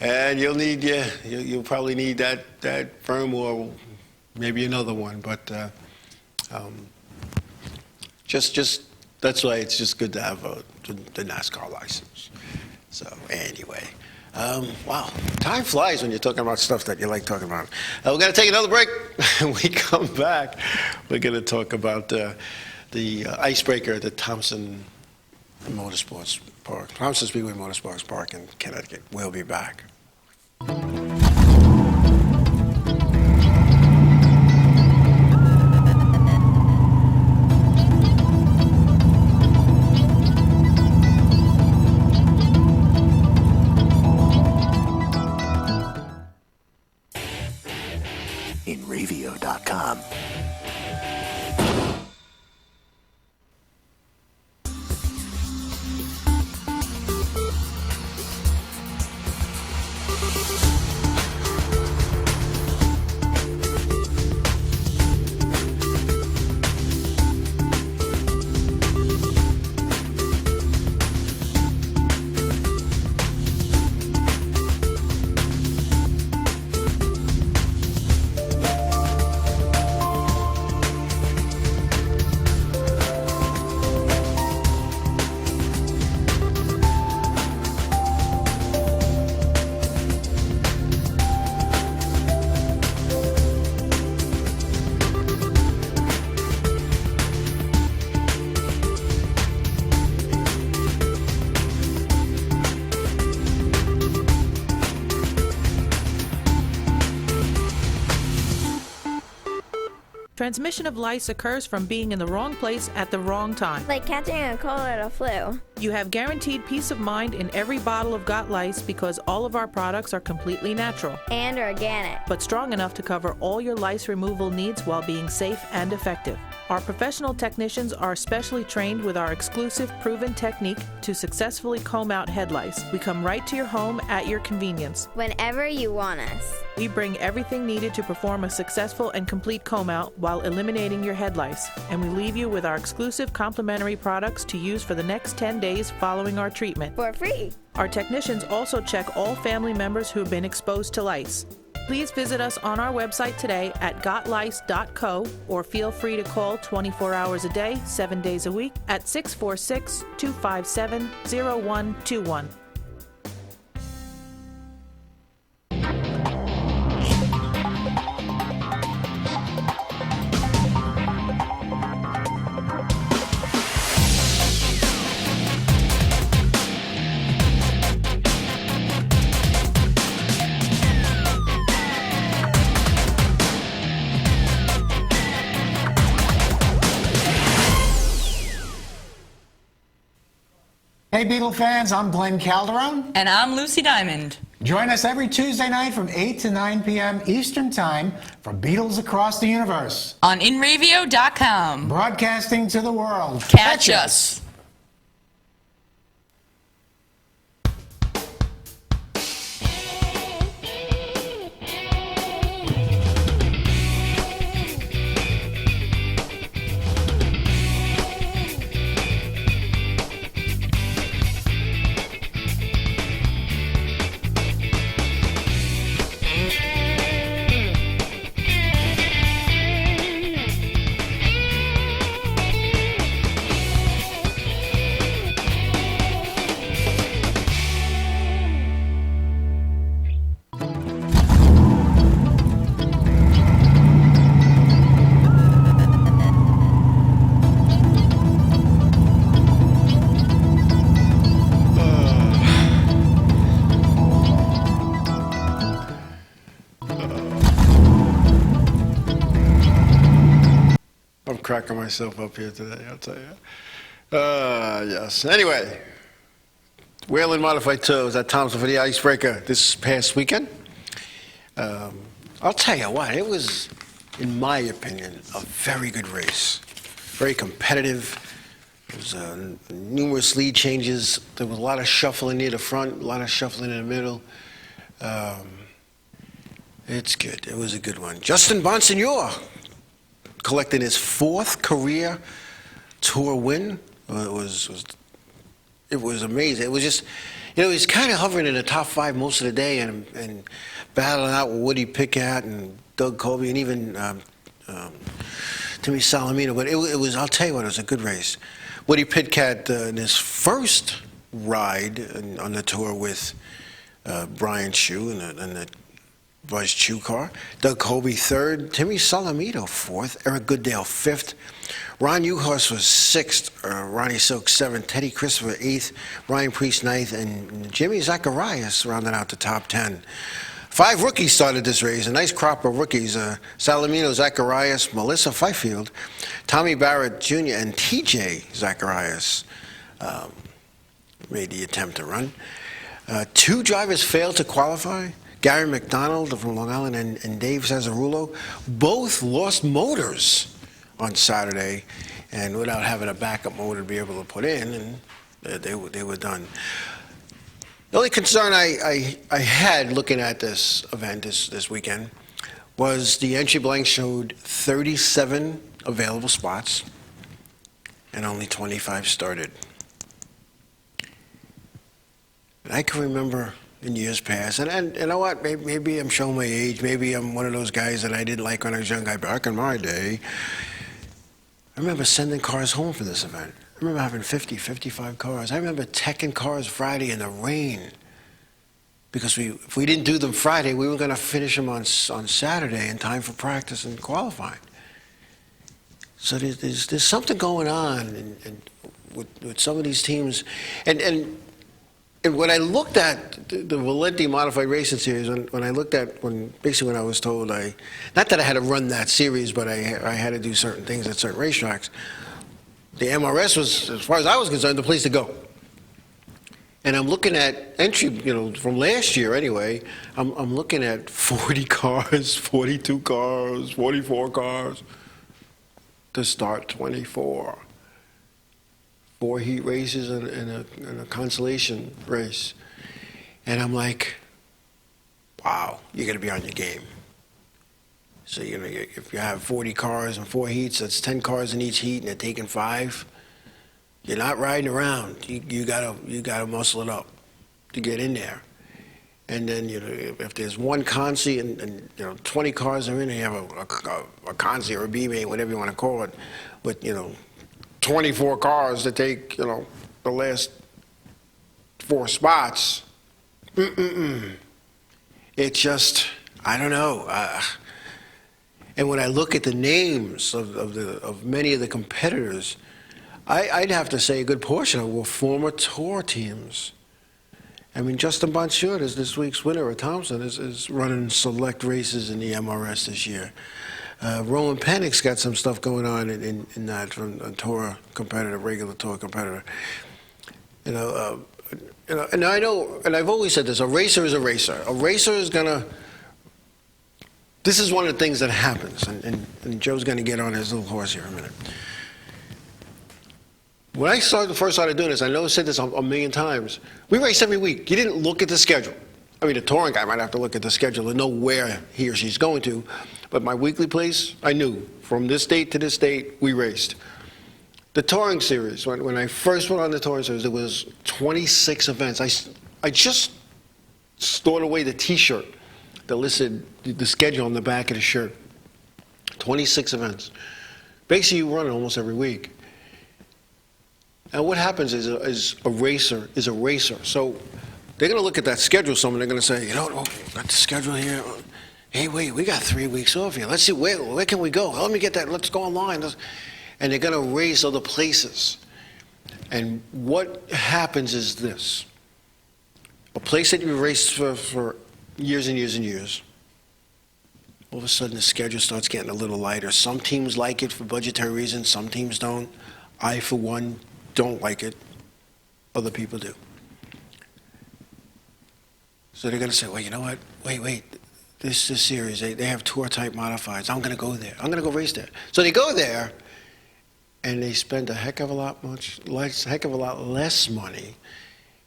and you'll probably need that firm or maybe another one, but just that's why it's just good to have the NASCAR license. So anyway, Wow, time flies when you're talking about stuff that you like talking about. We're going to take another break. When we come back, we're going to talk about the icebreaker at the Thompson Motorsports Park, Thompson Speedway Motorsports Park in Connecticut. We'll be back. InRavio.com. Transmission of lice occurs from being in the wrong place at the wrong time. Like catching a cold or a flu. You have guaranteed peace of mind in every bottle of Got Lice because all of our products are completely natural, And organic. but strong enough to cover all your lice removal needs while being safe and effective. Our professional technicians are specially trained with our exclusive proven technique to successfully comb out head lice. We come right to your home at your convenience. Whenever you want us. We bring everything needed to perform a successful and complete comb out while eliminating your head lice, and we leave you with our exclusive complimentary products to use for the next 10 days following our treatment. For free. Our technicians also check all family members who have been exposed to lice. Please visit us on our website today at gotlice.co or feel free to call 24 hours a day, 7 days a week at 646-257-0121. Hey Beatle fans, I'm Glenn Calderon. And I'm Lucy Diamond. Join us every Tuesday night from 8 to 9 p.m. Eastern Time for Beatles Across the Universe. On InRavio.com. Broadcasting to the world. Catch us. I'm cracking myself up here today, I'll tell you. Yes. Anyway, Whelen Modified Tows at Thompson for the Icebreaker this past weekend. I'll tell you what, it was, in my opinion, a very good race. Very competitive. There was numerous lead changes. There was a lot of shuffling near the front, a lot of shuffling in the middle. It's good. It was a good one. Justin Bonsignor collecting his 4th career tour win. It was amazing. It was just, he's kind of hovering in the top 5 most of the day and battling out with Woody Pickett and Doug Colby and even Timmy Salamino. But it was, I'll tell you what, it was a good race. Woody Pickett in his first ride on the tour with Brian Chu in the Buzz Chu car. Doug Colby third. Timmy Salamito fourth. Eric Goodale fifth. Ron Uhorst was sixth. Ronnie Silk seventh. Teddy Christopher eighth. Ryan Priest ninth. And Jimmy Zacharias rounded out the top 10. 5 rookies started this race. A nice crop of rookies. Salamino Zacharias, Melissa Fifield, Tommy Barrett Jr., and TJ Zacharias made the attempt to run. 2 drivers failed to qualify. Gary McDonald from Long Island and Dave Cesarulo both lost motors on Saturday, and without having a backup motor to be able to put in, and they were done. The only concern I had looking at this event this weekend was the entry blank showed 37 available spots and only 25 started. And I can remember in years past, and you know what, maybe I'm showing my age, maybe I'm one of those guys that I didn't like when I was a young guy. Back in my day, I remember sending cars home for this event. I remember having 50, 55 cars. I remember teching cars Friday in the rain because if we didn't do them Friday, we were going to finish them on Saturday in time for practice and qualifying. So there's something going on with some of these teams. And when I looked at the Valenti Modified Racing Series, when I looked at, when I was told, not that I had to run that series, but I had to do certain things at certain racetracks, the MRS was, as far as I was concerned, the place to go. And I'm looking at entry, from last year anyway, I'm looking at 40 cars, 42 cars, 44 cars to start 24. 4 heat races and a consolation race. And I'm like, wow, you're going to be on your game. So if you have 40 cars and 4 heats, that's 10 cars in each heat, and they're taking 5. You're not riding around. You gotta muscle it up to get in there. And then if there's one consi and 20 cars are in, and you have a consi or a B-main, whatever you want to call it, but 24 cars that take the last 4 spots. It just, I don't know. And when I look at the names of many of the competitors, I'd have to say a good portion of them were former tour teams. I mean, Justin Bonchard is this week's winner at Thompson, is running select races in the MRS this year. Roland Pennick's got some stuff going on in that from a tour competitor, regular tour competitor. And I know, and I've always said this: a racer is a racer. A racer is gonna. This is one of the things that happens, and Joe's gonna get on his little horse here in a minute. When I first started doing this, I know I said this a million times. We race every week. You didn't look at the schedule. I mean, the touring guy might have to look at the schedule and know where he or she's going to. But my weekly place, I knew from this date to this date, we raced. The touring series, when I first went on the touring series, there was 26 events. I just stored away the T-shirt that listed the schedule on the back of the shirt. 26 events. Basically, you run it almost every week. And what happens is a racer is a racer. So they're going to look at that schedule, someone, they're going to say, got the schedule here. Hey, wait, we got 3 weeks off here. Let's see, where can we go? Let me get that. Let's go online. And they're going to race other places. And what happens is this. A place that you raced for years and years and years, all of a sudden the schedule starts getting a little lighter. Some teams like it for budgetary reasons. Some teams don't. I, for one, don't like it. Other people do. So they're going to say, well, you know what? Wait. This series, they have tour-type modifieds. I'm going to go there. I'm going to go race there. So they go there, and they spend a heck of a lot less money.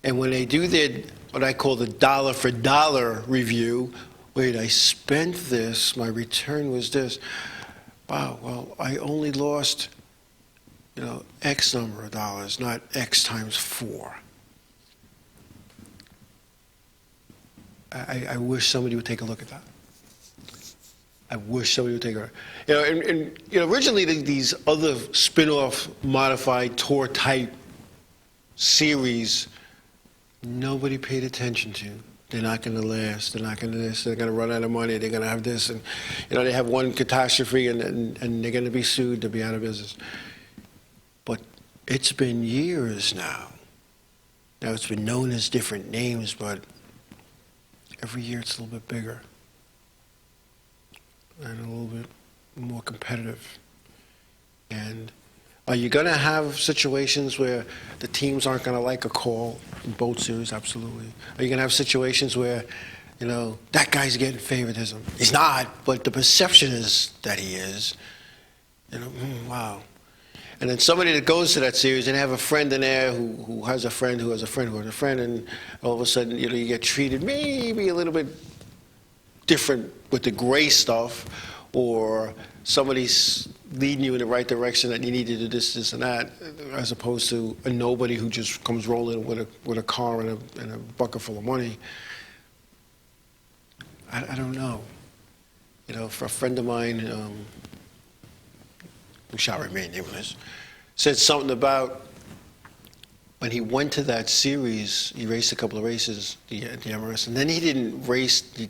And when they do their, what I call the dollar for dollar review, wait, I spent this, my return was this. Wow, well, I only lost, X number of dollars, not X times 4. I wish somebody would take a look at that. I wish somebody would take a look. And originally these other spin-off modified tour type series, nobody paid attention to. they're not going to last. They're not going to this. They're going to run out of money. They're going to have this, and they have one catastrophe, and they're going to be sued to be out of business. But it's been years now. Now it's been known as different names, but every year it's a little bit bigger and a little bit more competitive. And are you going to have situations where the teams aren't going to like a call in boat series? Absolutely. Are you going to have situations where, that guy's getting favoritism? He's not, but the perception is that he is. Wow. And then somebody that goes to that series and have a friend in there who has a friend who has a friend who has a friend, and all of a sudden, you get treated maybe a little bit different with the gray stuff, or somebody's leading you in the right direction that you need to do this, and that, as opposed to a nobody who just comes rolling with a car and a bucket full of money. I don't know. For a friend of mine, who shall remain nameless, said something about when he went to that series, he raced a couple of races at the MRS, and then he didn't race. He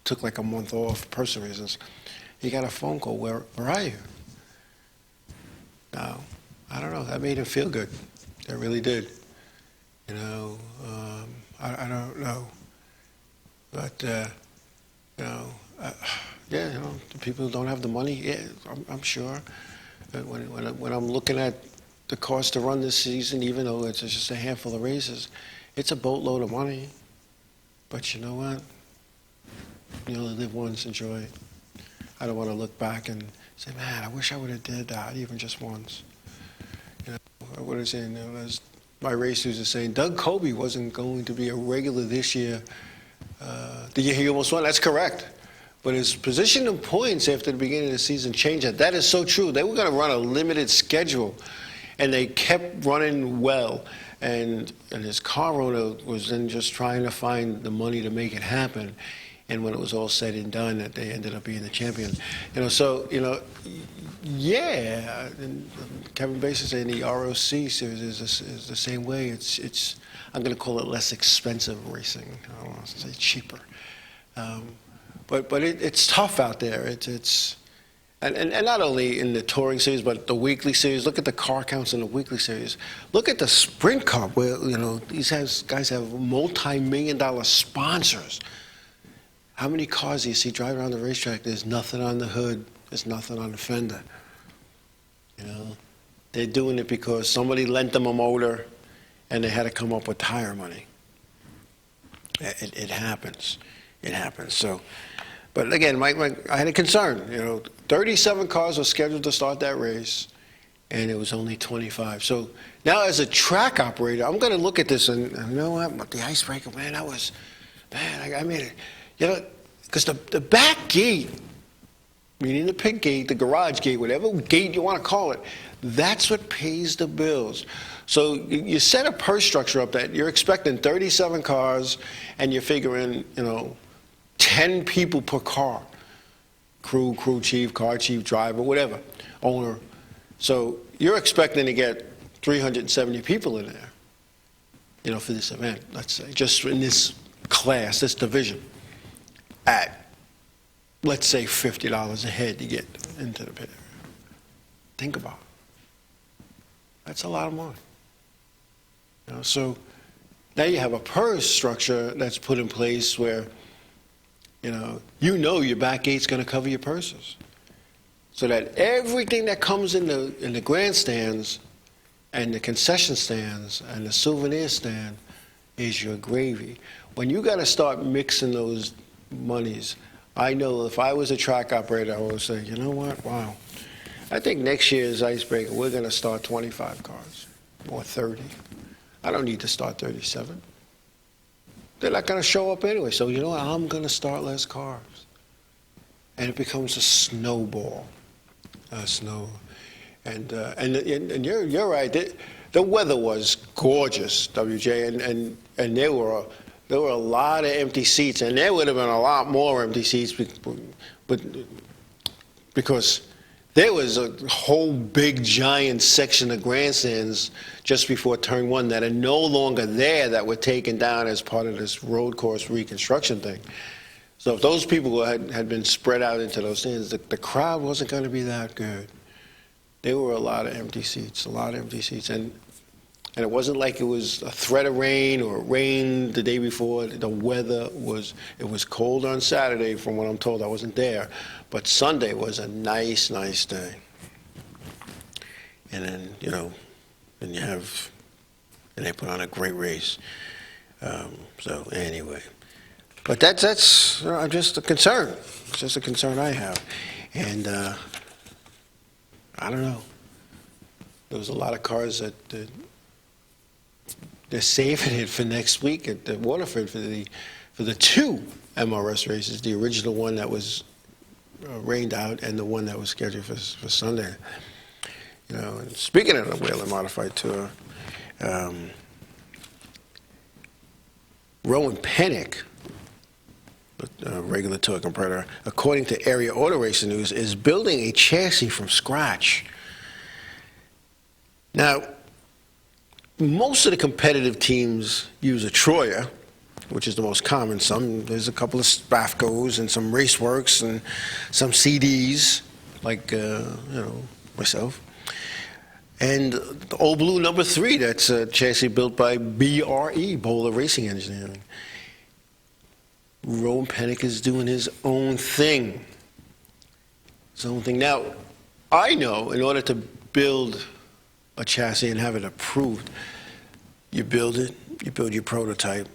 took like a month off for personal reasons. He got a phone call, where are you? Now, I don't know, that made him feel good. It really did. I don't know. But, the people who don't have the money, yeah, I'm sure. But when I'm looking at the cost to run this season, even though it's just a handful of races, it's a boatload of money. But you know what? You only live once, enjoy it. I don't want to look back and say, man, I wish I would have did that even just once. What is it? As my race used to say, Doug Coby wasn't going to be a regular this year. The year he almost won, that's correct. But his position in points after the beginning of the season changed. That is so true. They were going to run a limited schedule, and they kept running well. And his car owner was then just trying to find the money to make it happen. And when it was all said and done, that they ended up being the champion. Yeah. And Kevin Bass is saying the ROC series is the same way. It's I'm going to call it less expensive racing. I don't want to say cheaper. But it's tough out there. And not only in the touring series, but the weekly series. Look at the car counts in the weekly series. Look at the Sprint Cup, where these guys have multi-million-dollar sponsors. How many cars do you see driving around the racetrack? There's nothing on the hood. There's nothing on the fender. They're doing it because somebody lent them a motor, and they had to come up with tire money. It happens. It happens. So, but again, I had a concern. 37 cars were scheduled to start that race, and it was only 25. So now, as a track operator, I'm going to look at this and you know what? The icebreaker, man, I made it. Because the back gate, meaning the pit gate, the garage gate, whatever gate you want to call it, that's what pays the bills. So you set a purse structure up that you're expecting 37 cars, and you're figuring, 10 people per car. Crew chief, car chief, driver, whatever, owner. So you're expecting to get 370 people in there, for this event, let's say, just in this class, this division, at, let's say, $50 a head to get into the pit. Think about it. That's a lot of money. So now you have a purse structure that's put in place where, your back gate's going to cover your purses. So that everything that comes in the grandstands and the concession stands and the souvenir stand is your gravy. When you got to start mixing those monies, I know if I was a track operator, I would say, you know what, wow. I think next year's icebreaker, we're going to start 25 cars or 30. I don't need to start 37. They're not going to show up anyway. So, I'm going to start less cars. And it becomes a snowball. And you're right. The weather was gorgeous, WJ, and there were a lot of empty seats, and there would have been a lot more empty seats, but because There was a whole big giant section of grandstands just before turn one that are no longer there, that were taken down as part of this road course reconstruction thing. So if those people had been spread out into those stands, the crowd wasn't going to be that good. There were a lot of empty seats, and it wasn't like it was a threat of rain or rain the day before. The weather was, it was cold on Saturday from what I'm told. I wasn't there. But Sunday was a nice, nice day. And then, and they put on a great race. So anyway. But that's just a concern. It's just a concern I have. And I don't know. There was a lot of cars that they're saving it for next week at the Waterford for the two MRS races, the original one that was rained out and the one that was scheduled for Sunday. And speaking of the Whelen Modified Tour, Rowan Pennick, regular tour competitor, according to Area Auto Racing News, is building a chassis from scratch. Now, most of the competitive teams use a Troyer, which is the most common. There's a couple of Spafcos and some Raceworks and some CDs, like myself. And the Old Blue number 3, that's a chassis built by BRE, Bowler Racing Engineering. Rowan Pennick is doing his own thing. Now, I know in order to build a chassis and have it approved, you build it, you build your prototype,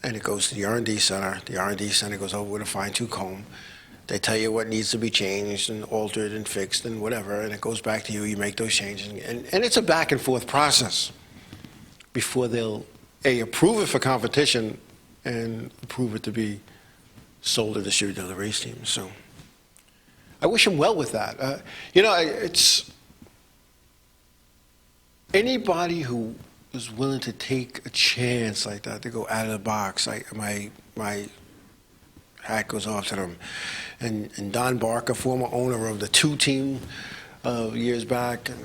and it goes to the R&D center. The R&D center goes over with a fine-tooth comb. They tell you what needs to be changed and altered and fixed and whatever, and it goes back to you. You make those changes. And it's a back-and-forth process before they'll, approve it for competition and approve it to be sold or distributed to the race teams. So I wish him well with that. It's anybody who is willing to take a chance like that, to go out of the box. My hat goes off to them. And Don Barker, former owner of the 2 team years back, and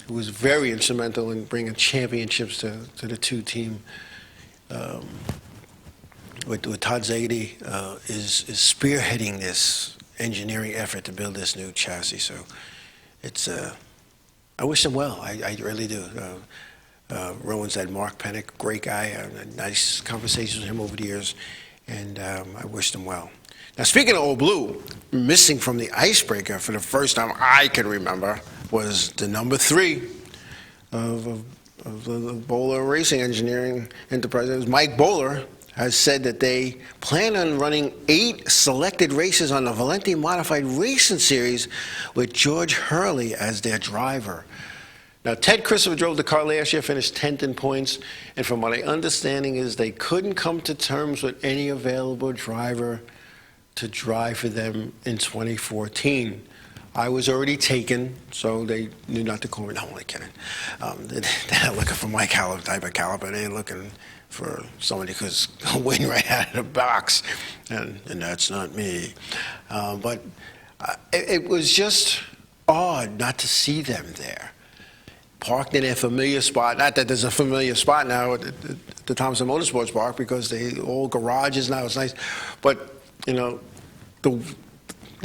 who was very instrumental in bringing championships to the 2 team, with Todd Zaidi, is spearheading this engineering effort to build this new chassis. So it's, I wish him well. I really do. Rowan's had Mark Pennick, great guy. I had nice conversations with him over the years, and I wished him well. Now, speaking of Old Blue, missing from the icebreaker for the first time I can remember was the number 3 of the Bowler Racing Engineering Enterprise. Mike Bowler has said that they plan on running 8 selected races on the Valenti Modified Racing Series with George Hurley as their driver. Now, Ted Christopher drove the car last year, finished 10th in points, and from what I understanding is they couldn't come to terms with any available driver to drive for them in 2014. I was already taken, so they knew not to call me. No, I'm only kidding. They're not looking for my type of caliber. They're looking for somebody who's winning right out of the box, and that's not me. But it was just odd not to see them there, parked in a familiar spot. Not that there's a familiar spot now at the Thompson Motorsports Park, because they all garages now. It's nice, but they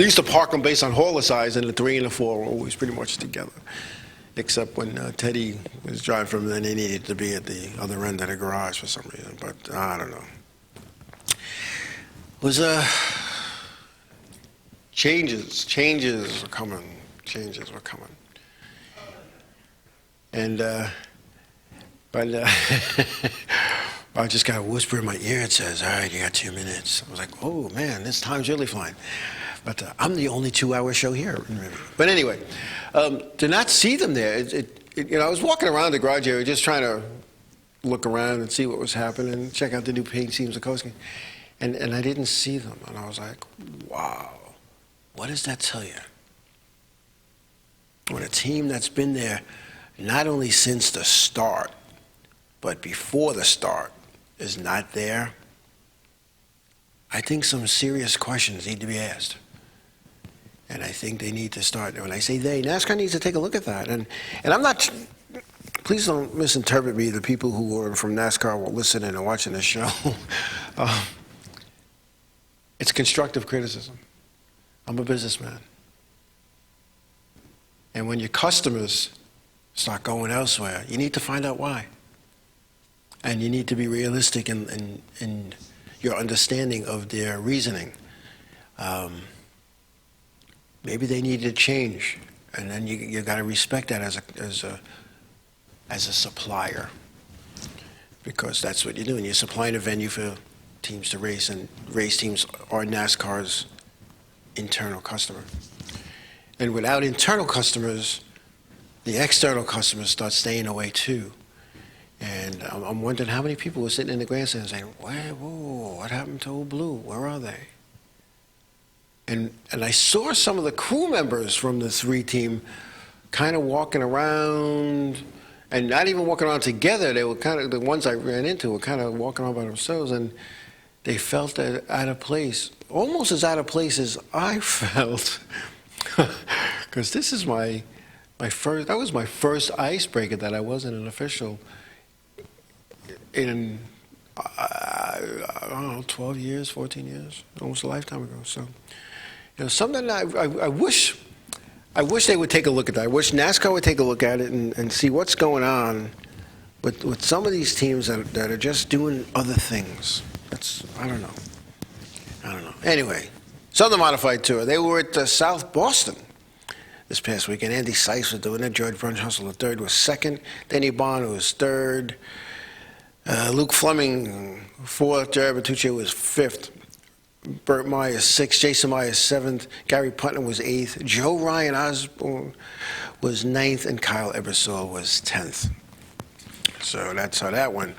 used to park them based on hauler size, and the 3 and the 4 were always pretty much together, except when Teddy was driving from them, they needed to be at the other end of the garage for some reason. But I don't know. It was changes were coming. And but I just got a whisper in my ear. It says, "All right, you got 2 minutes." I was like, "Oh man, this time's really flying." But I'm the only 2-hour show here. But anyway, to not see them there, I was walking around the garage area just trying to look around and see what was happening, and check out the new paint schemes of Koski, and I didn't see them, and I was like, "Wow, what does that tell you?" When a team that's been there not only since the start, but before the start, is not there, I think some serious questions need to be asked. And I think they need to start. When I say they, NASCAR needs to take a look at that. And I'm not. Please don't misinterpret me. The people who are from NASCAR will listen and are watching this show. It's constructive criticism. I'm a businessman. And when your customers start going elsewhere, you need to find out why. And you need to be realistic in your understanding of their reasoning. Maybe they need to change, and then you got to respect that as a supplier, because that's what you're doing. You're supplying a venue for teams to race, and race teams are NASCAR's internal customer. And without internal customers, the external customers start staying away too. And I'm wondering how many people were sitting in the grandstand saying, whoa, what happened to Old Blue? Where are they? And I saw some of the crew members from the 3 team kind of walking around, and not even walking around together. They were kind of, the ones I ran into were kind of walking around by themselves, and they felt out of place, almost as out of place as I felt. Because this is that was my first icebreaker that I wasn't an official in, I don't know, 12 years, 14 years, almost a lifetime ago. So, something I wish they would take a look at that. I wish NASCAR would take a look at it and see what's going on with some of these teams that are just doing other things. I don't know. Anyway, Southern Modified Tour. They were at South Boston this past weekend. Andy Seiss was doing it. George Brunhustle III was second. Denny Bonner was third. Luke Fleming, fourth. Jared Bertucci was fifth. Burt Myers, sixth. Jason Myers, seventh. Gary Putnam was eighth. Joe Ryan Osborne was ninth. And Kyle Ebersol was 10th. So that's how that went.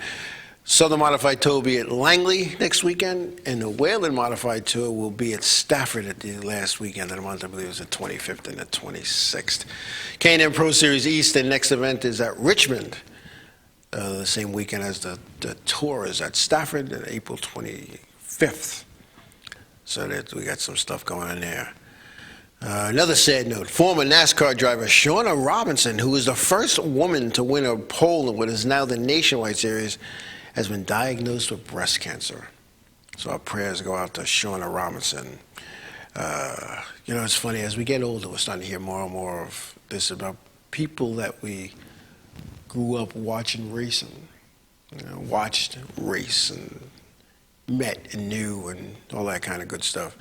Southern Modified Tour will be at Langley next weekend, and the Whelen Modified Tour will be at Stafford at the last weekend of the month. I believe it was the 25th and the 26th. K&N Pro Series East, the next event is at Richmond, the same weekend as the tour is at Stafford, on April 25th. So that we got some stuff going on there. Another sad note, former NASCAR driver Shauna Robinson, who was the first woman to win a pole in what is now the Nationwide Series, has been diagnosed with breast cancer. So our prayers go out to Shauna Robinson. It's funny, as we get older, we're starting to hear more and more of this about people that we grew up watching racing, watched race and met and knew and all that kind of good stuff.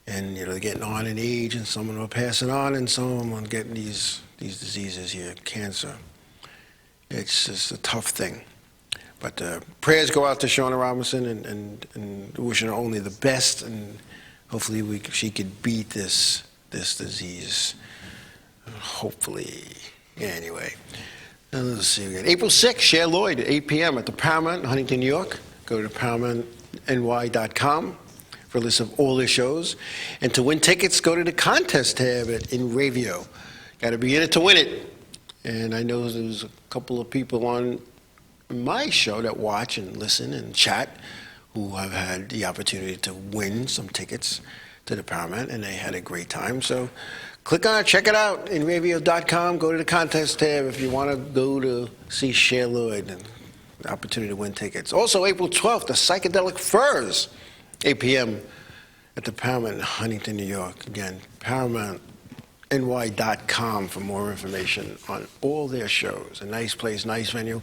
And, they're getting on in age, and some of them are passing on, and some of them are getting these diseases here, cancer. It's just a tough thing. But prayers go out to Shauna Robinson and wishing her only the best, and hopefully she could beat this disease. Hopefully. Anyway, let's see again. April 6th, Cher Lloyd at 8 p.m. at the Paramount in Huntington, New York. Go to ParamountNY.com for a list of all their shows. And to win tickets, go to the contest tab at InRavio. Got to be in it to win it. And I know there's a couple of people on my show that watch and listen and chat who have had the opportunity to win some tickets to the Paramount, and they had a great time. So click on it, check it out, InRavio.com. Go to the contest tab if you want to go to see Cher Lloyd and the opportunity to win tickets. Also, April 12th, the Psychedelic Furs, 8 p.m. at the Paramount in Huntington, New York. Again, ParamountNY.com for more information on all their shows. A nice place, nice venue,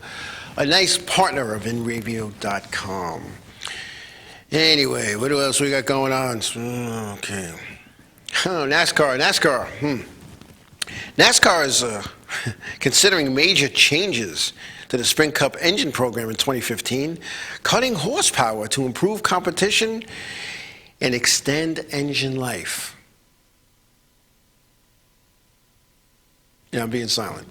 a nice partner of InRavio.com. Anyway, what else we got going on? Okay. NASCAR. NASCAR is considering major changes to the Sprint Cup engine program in 2015, cutting horsepower to improve competition and extend engine life. Yeah, I'm being silent.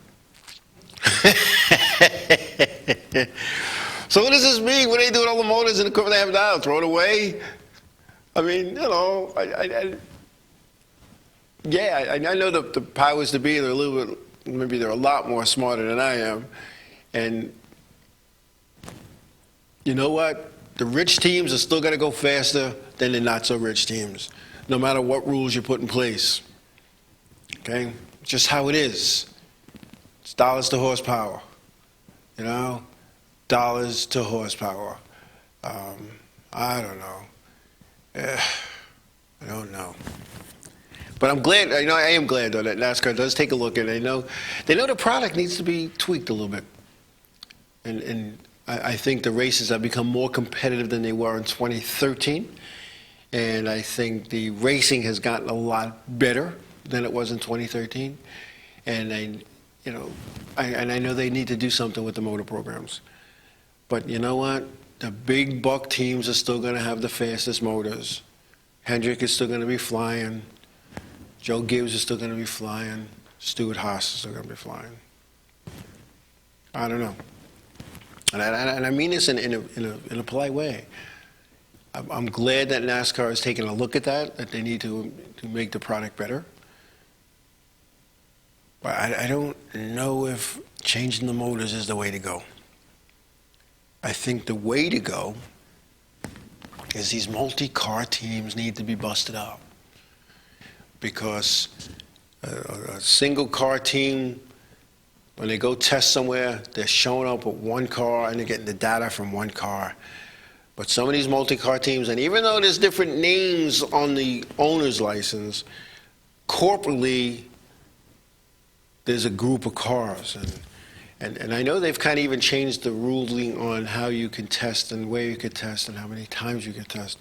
So what does this mean? What do they do with all the motors and equipment they have now? Throw it away? I mean, I know the powers to be, they're a little bit, maybe they're a lot more smarter than I am. And you know what? The rich teams are still going to go faster than the not-so-rich teams, no matter what rules you put in place. Okay? Just how it is. It's dollars to horsepower. You know? Dollars to horsepower. I don't know. I don't know. But I'm glad, I am glad though that NASCAR does take a look at it. They know the product needs to be tweaked a little bit. And I think the races have become more competitive than they were in 2013. And I think the racing has gotten a lot better than it was in 2013. And I know they need to do something with the motor programs. But you know what? The big buck teams are still going to have the fastest motors. Hendrick is still going to be flying. Joe Gibbs is still going to be flying. Stuart Haas is still going to be flying. I don't know. And I mean this in a polite way. I'm glad that NASCAR is taking a look at that they need to make the product better. But I don't know if changing the motors is the way to go. I think the way to go is these multi-car teams need to be busted up. Because a single car team, when they go test somewhere, they're showing up with one car and they're getting the data from one car. But some of these multi-car teams, and even though there's different names on the owner's license, corporately, there's a group of cars. And I know they've kind of even changed the ruling on how you can test and where you can test and how many times you can test.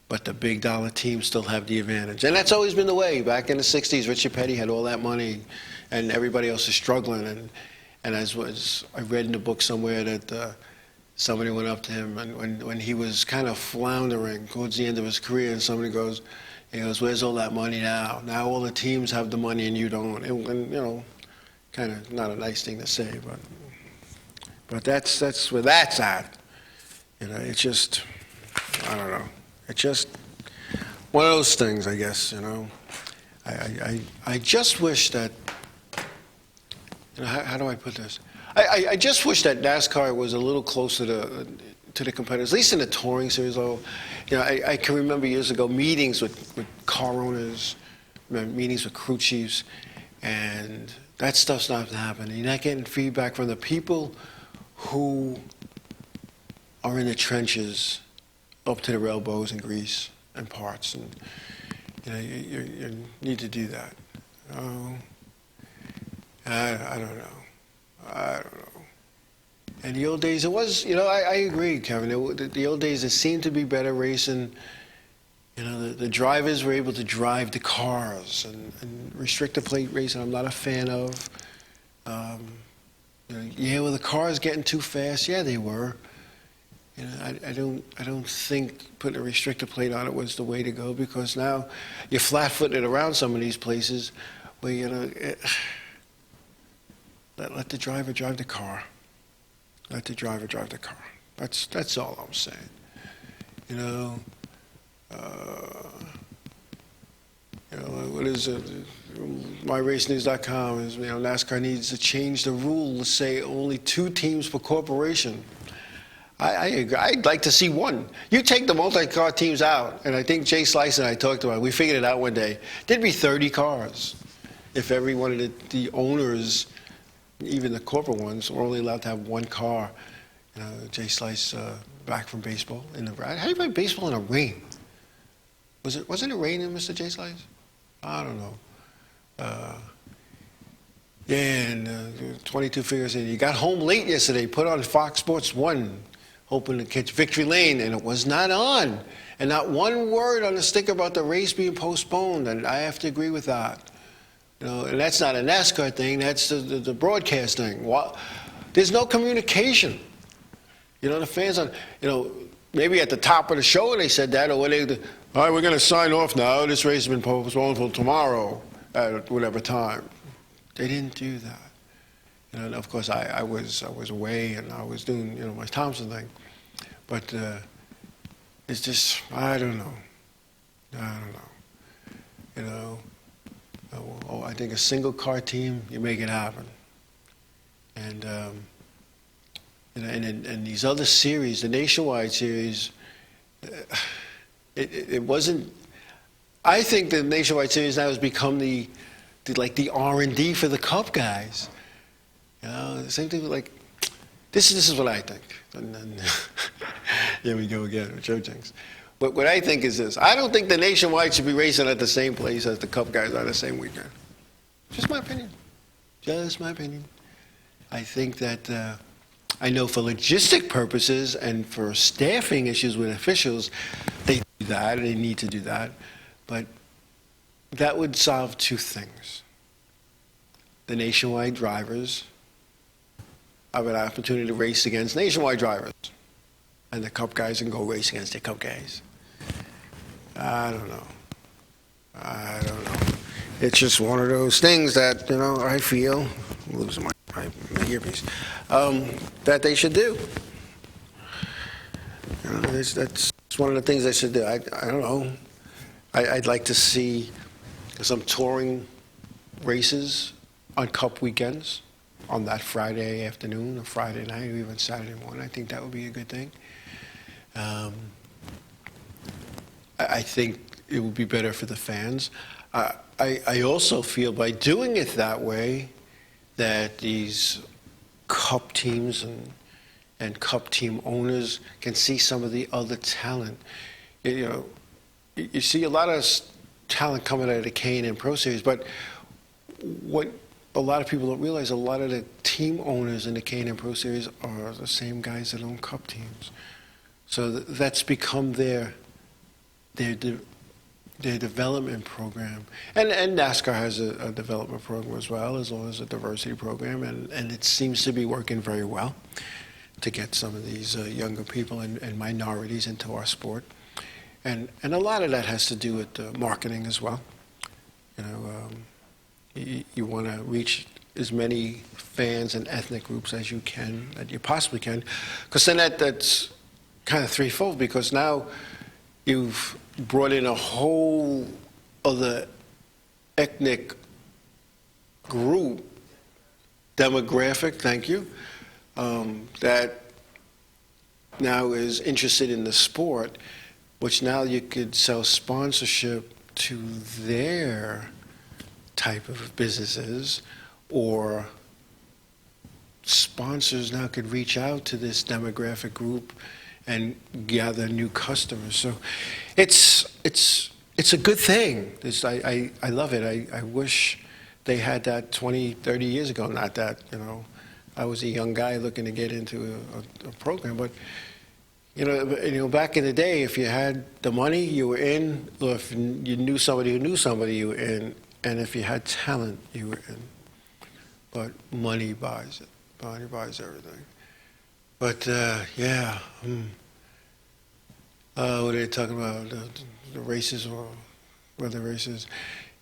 But the big dollar teams still have the advantage. And that's always been the way. Back in the 60s, Richard Petty had all that money and everybody else is struggling. And as I read in the book somewhere that somebody went up to him and when he was kind of floundering towards the end of his career, and somebody goes, where's all that money now? Now all the teams have the money and you don't. And kind of not a nice thing to say, but that's where that's at. It's just, I don't know. It's just one of those things, I guess. I just wish that. How do I put this? I just wish that NASCAR was a little closer to the competitors, at least in the touring series. I can remember years ago meetings with car owners, meetings with crew chiefs, and that stuff's not happening. You're not getting feedback from the people who are in the trenches up to their elbows in grease and parts. And, you need to do that. I don't know. In the old days, it was, I agree, Kevin. The old days, it seemed to be better racing. The drivers were able to drive the cars, and restrictor plate racing I'm not a fan of. Were the cars getting too fast? Yeah, they were. I don't think putting a restrictor plate on it was the way to go, because now you're flat-footed around some of these places where let the driver drive the car. Let the driver drive the car. That's all I'm saying. What is it? MyRaceNews.com is, NASCAR needs to change the rule to say only 2 teams per corporation. I agree. I'd like to see one. You take the multi-car teams out, and I think Jay Slice and I talked about it. We figured it out one day. There'd be 30 cars if every one of the owners, even the corporate ones, were only allowed to have one car. Jay Slice back from baseball. How do you play baseball in a rain? Wasn't it raining, Mr. Jay Slice? I don't know. And 22 figures in. You got home late yesterday, put on Fox Sports 1, hoping to catch Victory Lane, and it was not on. And not one word on the sticker about the race being postponed, and I have to agree with that. And that's not a NASCAR thing, that's the broadcast thing. There's no communication. The fans are, maybe at the top of the show they said that, or all right, we're going to sign off now. This race has been postponed until tomorrow at whatever time. They didn't do that. And of course, I was away and I was doing, my Thompson thing. But it's just, I don't know. I think a single car team, you make it happen. And and these other series, the Nationwide series, it wasn't. I think the Nationwide series now has become the like the R&D for the Cup guys. You know, the same thing with like, this is what I think. And then, here we go again with Joe Jinks. But what I think is this. I don't think the Nationwide should be racing at the same place as the Cup guys on the same weekend. Just my opinion. Just my opinion. I think that, I know for logistic purposes and for staffing issues with officials, they do that, they need to do that. But that would solve two things. The Nationwide drivers have an opportunity to race against Nationwide drivers, and the Cup guys can go race against the Cup guys. I don't know. It's just one of those things that, you know, I feel, I'm losing my earpiece, that they should do. You know, that's one of the things they should do. I don't know. I'd like to see some touring races on Cup weekends, on that Friday afternoon or Friday night or even Saturday morning. I think that would be a good thing. I think it would be better for the fans. I also feel by doing it that way that these Cup teams and Cup team owners can see some of the other talent. You know, you see a lot of talent coming out of the K&N Pro Series, but what a lot of people don't realize, a lot of the team owners in the K&N Pro Series are the same guys that own Cup teams. So that's become their development program. And NASCAR has a development program as well as a diversity program, and it seems to be working very well to get some of these younger people and minorities into our sport. And a lot of that has to do with marketing as well. You know, you want to reach as many fans and ethnic groups as you can, that you possibly can, because then that's kind of threefold, because now you've brought in a whole other ethnic group, demographic, thank you, that now is interested in the sport, which now you could sell sponsorship to their type of businesses, or sponsors now could reach out to this demographic group and gather new customers. So it's a good thing. I love it. I wish they had that 20, 30 years ago. Not that, you know, I was a young guy looking to get into a program, but you know, back in the day, if you had the money, you were in, or if you knew somebody who knew somebody, you were in, and if you had talent, you were in. But money buys it. Money buys everything. But yeah, what are they talking about? The races or weather races?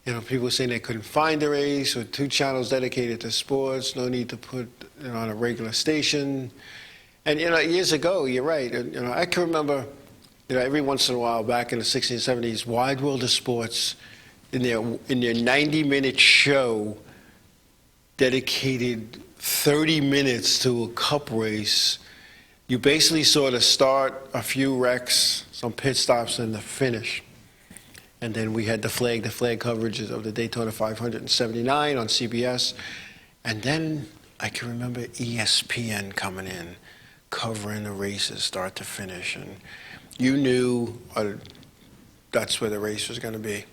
You know, people were saying they couldn't find the race, or 2 channels dedicated to sports. No need to put it on a regular station. And you know, years ago, you're right. You know, I can remember, you know, every once in a while back in the 60s and 70s, Wide World of Sports, in their 90-minute show, dedicated 30 minutes to a Cup race. You basically saw the start, a few wrecks, some pit stops, and the finish. And then we had the flag coverages of the Daytona 579 on CBS. And then I can remember ESPN coming in, covering the races start to finish. And you knew that's where the race was going to be.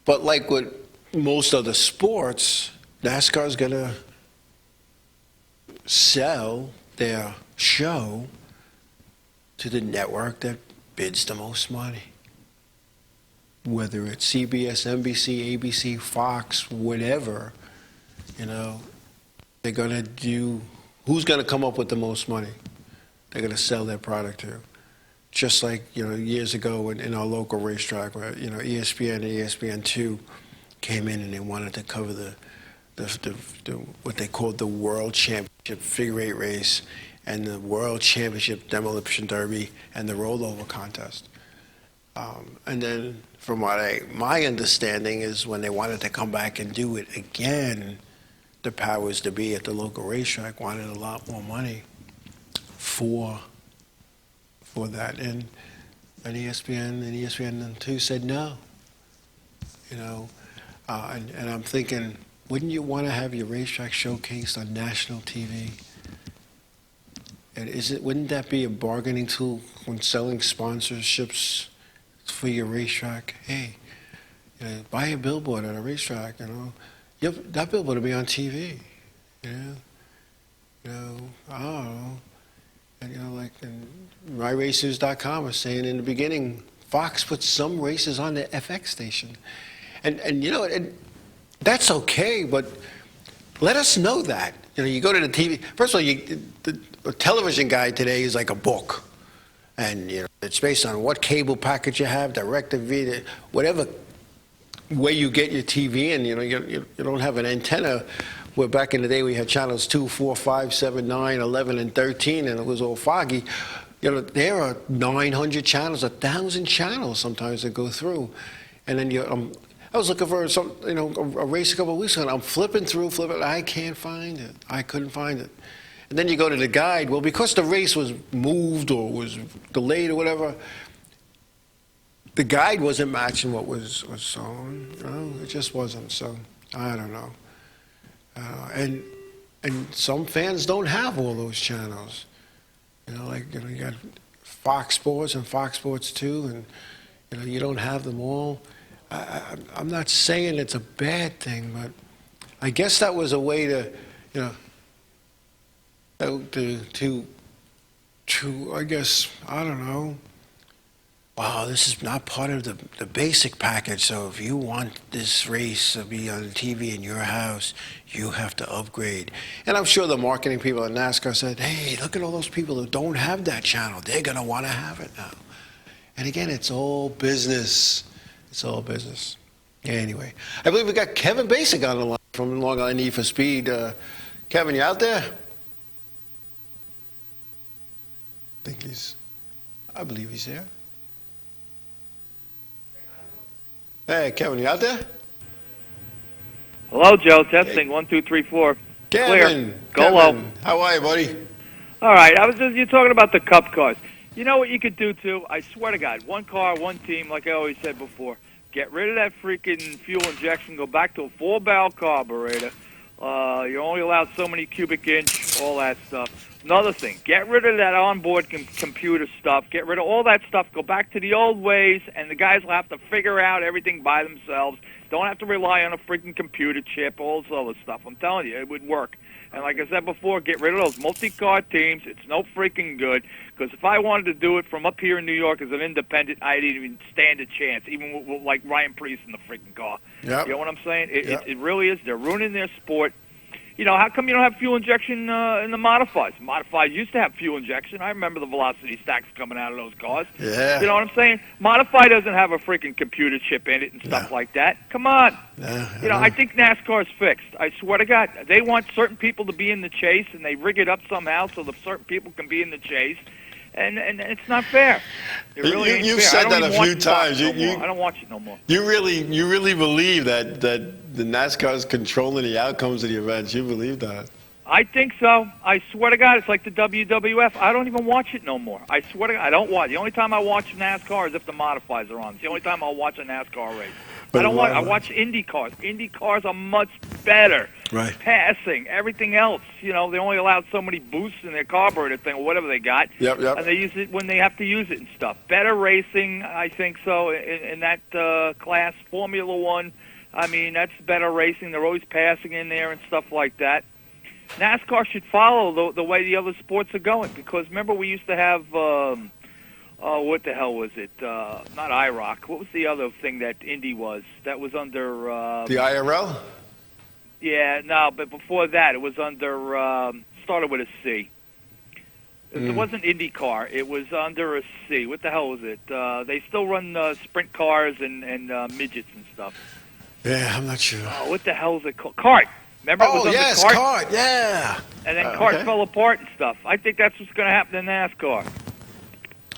But like with most other sports, NASCAR's going to sell their show to the network that bids the most money. Whether it's CBS, NBC, ABC, Fox, whatever, you know, they're going to do, who's going to come up with the most money? They're going to sell their product to. Just like, you know, years ago in our local racetrack where, you know, ESPN and ESPN2 came in and they wanted to cover the what they called the World Championship Figure 8 race and the World Championship Demolition Derby and the Rollover Contest. And then from what my understanding is when they wanted to come back and do it again, the powers to be at the local racetrack wanted a lot more money for that. And ESPN and ESPN2 said no. You know, And I'm thinking, wouldn't you want to have your racetrack showcased on national TV? And wouldn't that be a bargaining tool when selling sponsorships for your racetrack? Hey, buy a billboard at a racetrack, that billboard will be on TV, I don't know. And, and MyRacers.com was saying in the beginning, Fox put some races on the FX station. And that's okay, but let us know that. You go to the TV. First of all, a television guide today is like a book. And, it's based on what cable package you have, DirecTV, whatever way you get your TV. And, you don't have an antenna. Where back in the day we had channels 2, 4, 5, 7, 9, 11, and 13, and it was all foggy. There are 900 channels, 1,000 channels sometimes that go through. And then I was looking for a race a couple of weeks ago, and I'm flipping, I can't find it. I couldn't find it. And then you go to the guide. Well, because the race was moved or was delayed or whatever, the guide wasn't matching what was shown. It just wasn't. So I don't know. And some fans don't have all those channels. You got Fox Sports and Fox Sports 2, and you don't have them all. I'm not saying it's a bad thing, but I guess that was a way to, I guess, I don't know. Wow, this is not part of the basic package, so if you want this race to be on TV in your house, you have to upgrade. And I'm sure the marketing people at NASCAR said, hey, look at all those people who don't have that channel. They're going to want to have it now. And again, it's all business. It's all business. Anyway, I believe we got Kevin Basic on the line from Long Island Need for Speed. Kevin, you out there? I believe he's there. Hey, Kevin, you out there? Hello, Joe. Testing. 1, 2, 3, 4. Kevin, Clear. Go low. How are you, buddy? All right. You're talking about the Cup cars. You know what you could do, too? I swear to God, one car, one team, like I always said before. Get rid of that freaking fuel injection. Go back to a 4-barrel carburetor. You're only allowed so many cubic inch, all that stuff. Another thing, get rid of that onboard computer stuff. Get rid of all that stuff. Go back to the old ways, and the guys will have to figure out everything by themselves. Don't have to rely on a freaking computer chip, all this other stuff. I'm telling you, it would work. And like I said before, get rid of those multi-car teams. It's no freaking good. Because if I wanted to do it from up here in New York as an independent, I didn't even stand a chance, even with like Ryan Preece in the freaking car. Yep. You know what I'm saying? It really is. They're ruining their sport. How come you don't have fuel injection in the modifies? Modifies used to have fuel injection. I remember the velocity stacks coming out of those cars. Yeah. You know what I'm saying? Modify doesn't have a freaking computer chip in it and stuff like that. Come on. I think NASCAR's fixed. I swear to God. They want certain people to be in the chase, and they rig it up somehow so that certain people can be in the chase. And it's not fair. It really ain't You've fair. said that a few times. I don't watch it no more. You really believe that the NASCAR is controlling the outcomes of the events. You believe that? I think so. I swear to God, it's like the WWF. I don't even watch it no more. I swear to God, I don't watch. The only time I watch NASCAR is if the modifies are on. It's the only time I'll watch a NASCAR race. But I watch Indy cars. Indy cars are much better. Right. Passing, everything else. They only allowed so many boosts in their carburetor thing or whatever they got. Yep. And they use it when they have to use it and stuff. Better racing, I think so, in that class. Formula One, I mean, that's better racing. They're always passing in there and stuff like that. NASCAR should follow the way the other sports are going, because remember we used to have, what the hell was it? Not IROC. What was the other thing that Indy was? That was under... the IRL? Yeah, no, but before that it was under, started with a C. It wasn't IndyCar. It was under a C. What the hell was it? They still run sprint cars and midgets and stuff. Yeah, I'm not sure. Oh, what the hell is it called? Kart. Remember it was under Kart? Kart, yeah. And then Kart fell apart and stuff. I think that's what's going to happen in NASCAR.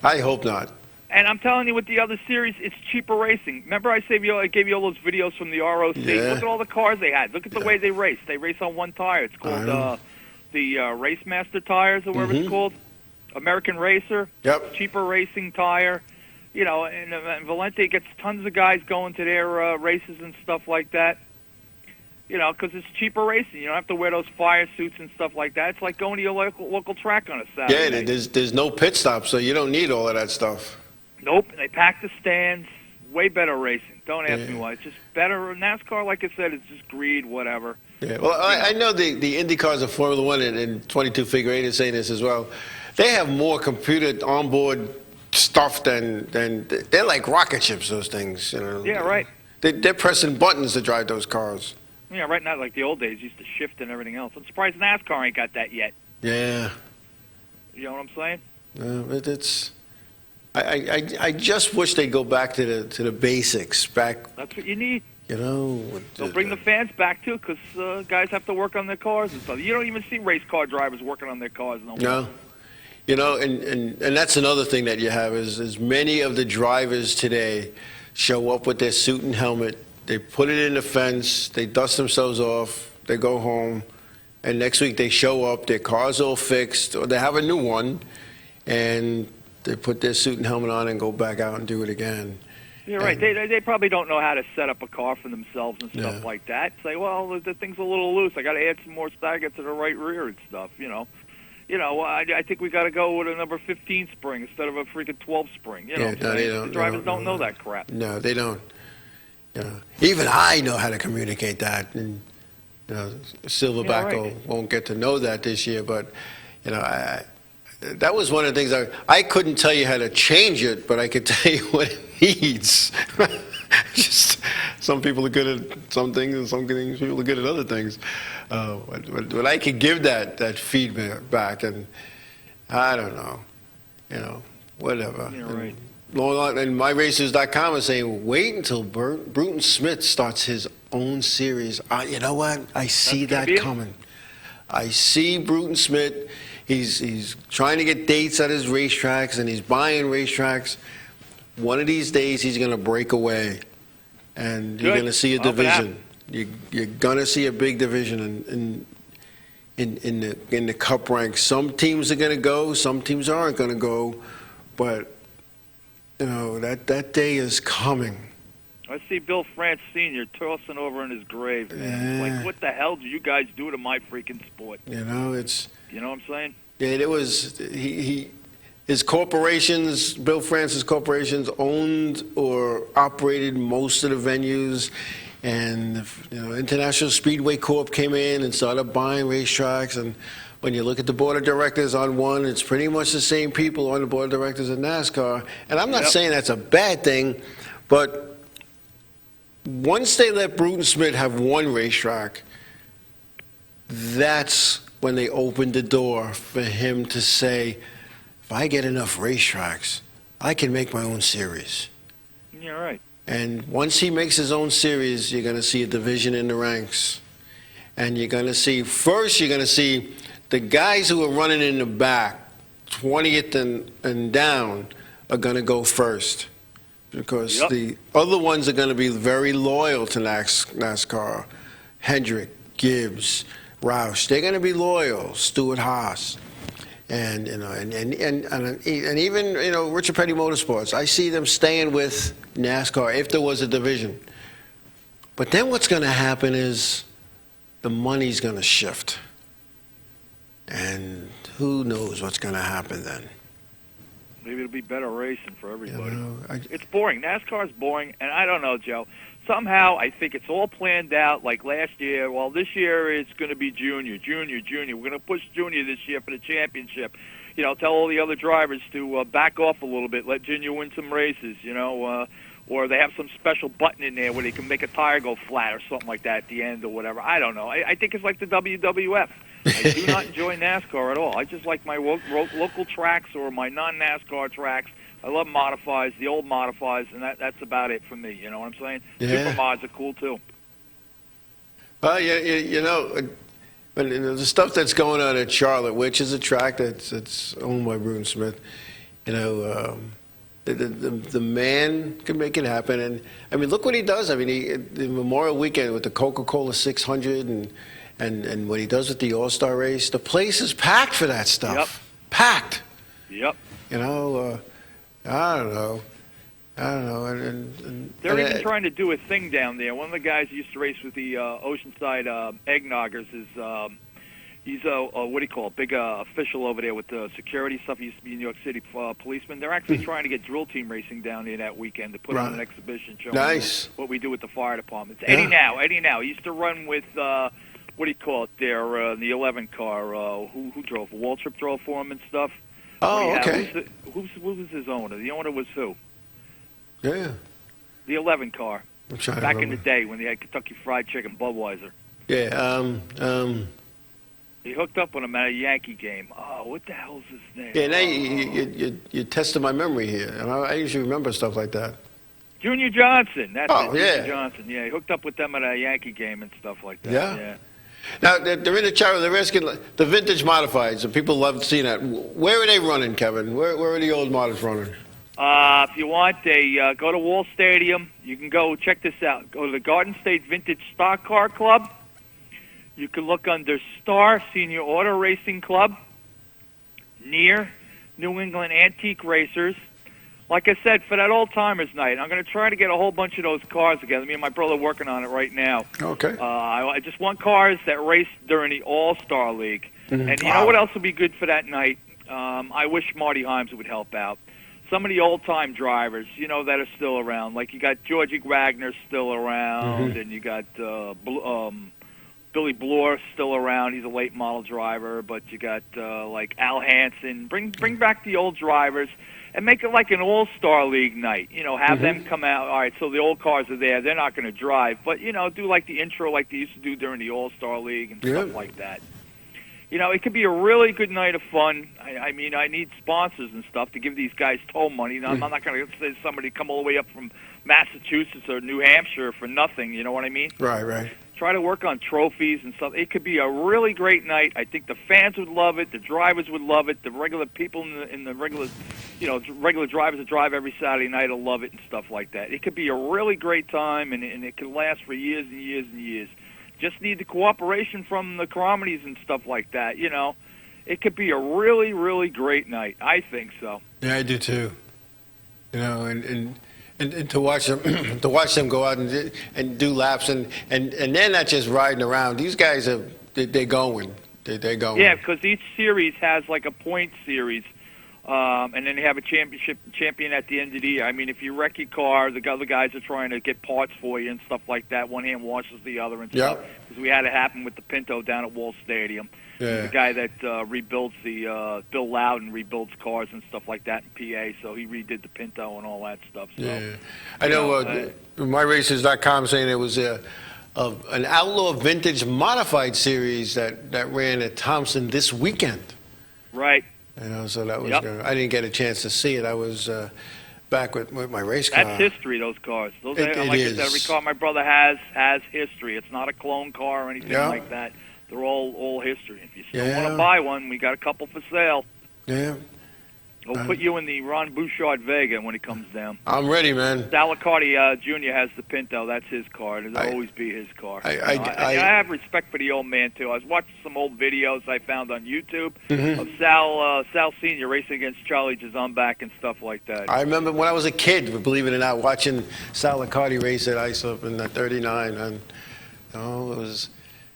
I hope not. And I'm telling you, with the other series, it's cheaper racing. Remember I gave you all those videos from the ROC? Yeah. Look at all the cars they had. Look at the way they race. They race on one tire. It's called the Race Master tires or whatever it's called. American Racer. Yep. Cheaper racing tire. you know, and Valente gets tons of guys going to their races and stuff like that. You know, because it's cheaper racing. You don't have to wear those fire suits and stuff like that. It's like going to your local track on a Saturday. Yeah, there's no pit stop, so you don't need all of that stuff. Nope. They pack the stands. Way better racing. Don't ask me why. It's just better. NASCAR, like I said, it's just greed, whatever. Yeah. Well, I know the Indy cars of Formula One and 22 figure eight is saying this as well. They have more computer onboard stuff than they're like rocket ships. Those things, you know. Yeah, right. They're pressing buttons to drive those cars. Yeah, right. Not like the old days, used to shift and everything else. I'm surprised NASCAR ain't got that yet. Yeah. You know what I'm saying? It's. I just wish they'd go back to the basics. Back. That's what you need. You know. They'll bring the fans back too, because guys have to work on their cars and stuff. You don't even see race car drivers working on their cars no more. No. You know, and that's another thing that you have is many of the drivers today show up with their suit and helmet. They put it in the fence. They dust themselves off. They go home, and next week they show up. Their car's all fixed, or they have a new one, and they put their suit and helmet on and go back out and do it again. You're right. They probably don't know how to set up a car for themselves and stuff like that. Say, well, the thing's a little loose. I got to add some more stagger to the right rear and stuff. You know, I think we got to go with a number 15 spring instead of a freaking 12 spring. You know, what I'm saying? The drivers don't know that crap. No, they don't. You know, even I know how to communicate that, and you know, Silverback won't get to know that this year. But you know, that was one of the things I couldn't tell you how to change it, but I could tell you what it needs. Just some people are good at some things, and some things people are good at other things. But I could give that feedback, and I don't know, you know, whatever. You're right. And MyRacers.com is saying, wait until Bruton Smith starts his own series. You know what? I see that coming. I see Bruton Smith. He's trying to get dates at his racetracks, and he's buying racetracks. One of these days, he's going to break away, and you're going to see a division. You're going to see a big division in the Cup ranks. Some teams are going to go. Some teams aren't going to go, but you know, that day is coming. I see Bill France Sr. tossing over in his grave, man. Like, what the hell do you guys do to my freaking sport? You know, You know what I'm saying? Yeah, it was, his corporations, Bill France's corporations owned or operated most of the venues, and, you know, International Speedway Corp came in and started buying racetracks, and when you look at the board of directors on one, it's pretty much the same people on the board of directors of NASCAR. And I'm not saying that's a bad thing, but once they let Bruton Smith have one racetrack, that's when they opened the door for him to say, if I get enough racetracks, I can make my own series. You're right. And once he makes his own series, you're going to see a division in the ranks. And you're going to see, first you're going to see the guys who are running in the back, 20th and down, are going to go first. Because the other ones are going to be very loyal to NASCAR. Hendrick, Gibbs, Roush, they're going to be loyal. Stewart Haas. And, you know, and even, you know, Richard Petty Motorsports, I see them staying with NASCAR if there was a division. But then what's going to happen is the money's going to shift. And who knows what's going to happen then. Maybe it'll be better racing for everybody. You know, it's boring. NASCAR's boring, and I don't know, Joe. Somehow I think it's all planned out like last year. Well, this year it's going to be Junior. We're going to push Junior this year for the championship. You know, tell all the other drivers to back off a little bit, let Junior win some races, you know, or they have some special button in there where they can make a tire go flat or something like that at the end or whatever. I don't know. I think it's like the WWF. I do not enjoy NASCAR at all. I just like my local tracks or my non-NASCAR tracks. I love modifies, the old modifies, and that's about it for me. You know what I'm saying? Yeah. Supermods are cool too. You know, the stuff that's going on at Charlotte, which is a track that's owned by Bruton Smith, you know, the man can make it happen. And I mean, look what he does. I mean, the Memorial Weekend with the Coca-Cola 600 and what he does with the All-Star race, the place is packed for that stuff. Yep. Packed. Yep. You know, I don't know. I don't know. They're even trying to do a thing down there. One of the guys who used to race with the Oceanside Eggnoggers is he's what do you call it? Big official over there with the security stuff. He used to be a New York City policeman. They're actually trying to get drill team racing down there that weekend to put on an exhibition showing Nice. what we do with the fire department. It's Yeah. Eddie Now. He used to run with what do you call it there? The 11 car. Who drove? Waltrip drove for him and stuff. Oh, okay. Who was his owner? The owner was who? Yeah. The 11 car. I'm trying to Back in remember. the day when they had Kentucky Fried Chicken, Budweiser. Yeah. He hooked up with him at a Yankee game. Oh, what the hell's his name? Yeah. Now you tested my memory here. And I usually remember stuff like that. Junior Johnson. That's Oh, it, yeah. Junior Johnson. Yeah, he hooked up with them at a Yankee game and stuff like that. Yeah? Now they're in the chart. They're asking the vintage modifieds, and people love seeing that. Where are they running, Kevin? Where are the old models running? If you want, they go to Wall Stadium. You can go check this out. Go to the Garden State Vintage Stock Car Club. You can look under Star Senior Auto Racing Club. Near New England Antique Racers. Like I said, for that old timers night, I'm going to try to get a whole bunch of those cars together. Me and my brother are working on it right now. Okay. I just want cars that race during the All-Star League. Mhm. And you know what else would be good for that night? I wish Marty Himes would help out. Some of the old-time drivers, that are still around. Like you got Georgie Wagner still around, and you got Billy Bloor still around. He's a late model driver. But you got like Al Hansen. Bring back the old drivers. And make it like an all-star league night. Have them come out. All right, so the old cars are there. They're not going to drive. But, do like the intro like they used to do during the all-star league and stuff like that. It could be a really good night of fun. I mean, I need sponsors and stuff to give these guys toll money. I'm not going to say somebody come all the way up from Massachusetts or New Hampshire for nothing. You know what I mean? Right. Try to work on trophies and stuff. It could be a really great night. I think the fans would love it. The drivers would love it. The regular people in the regular, regular drivers that drive every Saturday night will love it and stuff like that. It could be a really great time, and it could last for years and years and years. Just need the cooperation from the communities and stuff like that. It could be a really, really great night. I think so. Yeah, I do too. And to watch them go out and do laps and they're not just riding around. These guys they're going. They're going. Yeah, because each series has like a point series, and then they have a champion at the end of the year. I mean, if you wreck your car, the other guys are trying to get parts for you and stuff like that. One hand washes the other and stuff. Because we had it happen with the Pinto down at Wall Stadium. Yeah. The guy that rebuilds Bill Loudon rebuilds cars and stuff like that in PA, so he redid the Pinto and all that stuff. So, Yeah. I know MyRacers.com saying it was an Outlaw Vintage Modified series that ran at Thompson this weekend. Right. So that was good. I didn't get a chance to see it. I was back with my race car. That's history, those cars. Like It I is. said, every car my brother has history. It's not a clone car or anything like that. They're all history. If you still want to buy one, we got a couple for sale. Yeah. We'll put you in the Ron Bouchard Vega when he comes down. I'm ready, man. Sal Liccardi Jr. has the Pinto. That's his car. It'll always be his car. I have respect for the old man, too. I was watching some old videos I found on YouTube of Sal Sr. racing against Charlie Jazombek and stuff like that. I remember when I was a kid, believe it or not, watching Sal Liccardi race at Islip in the 39. And, it was...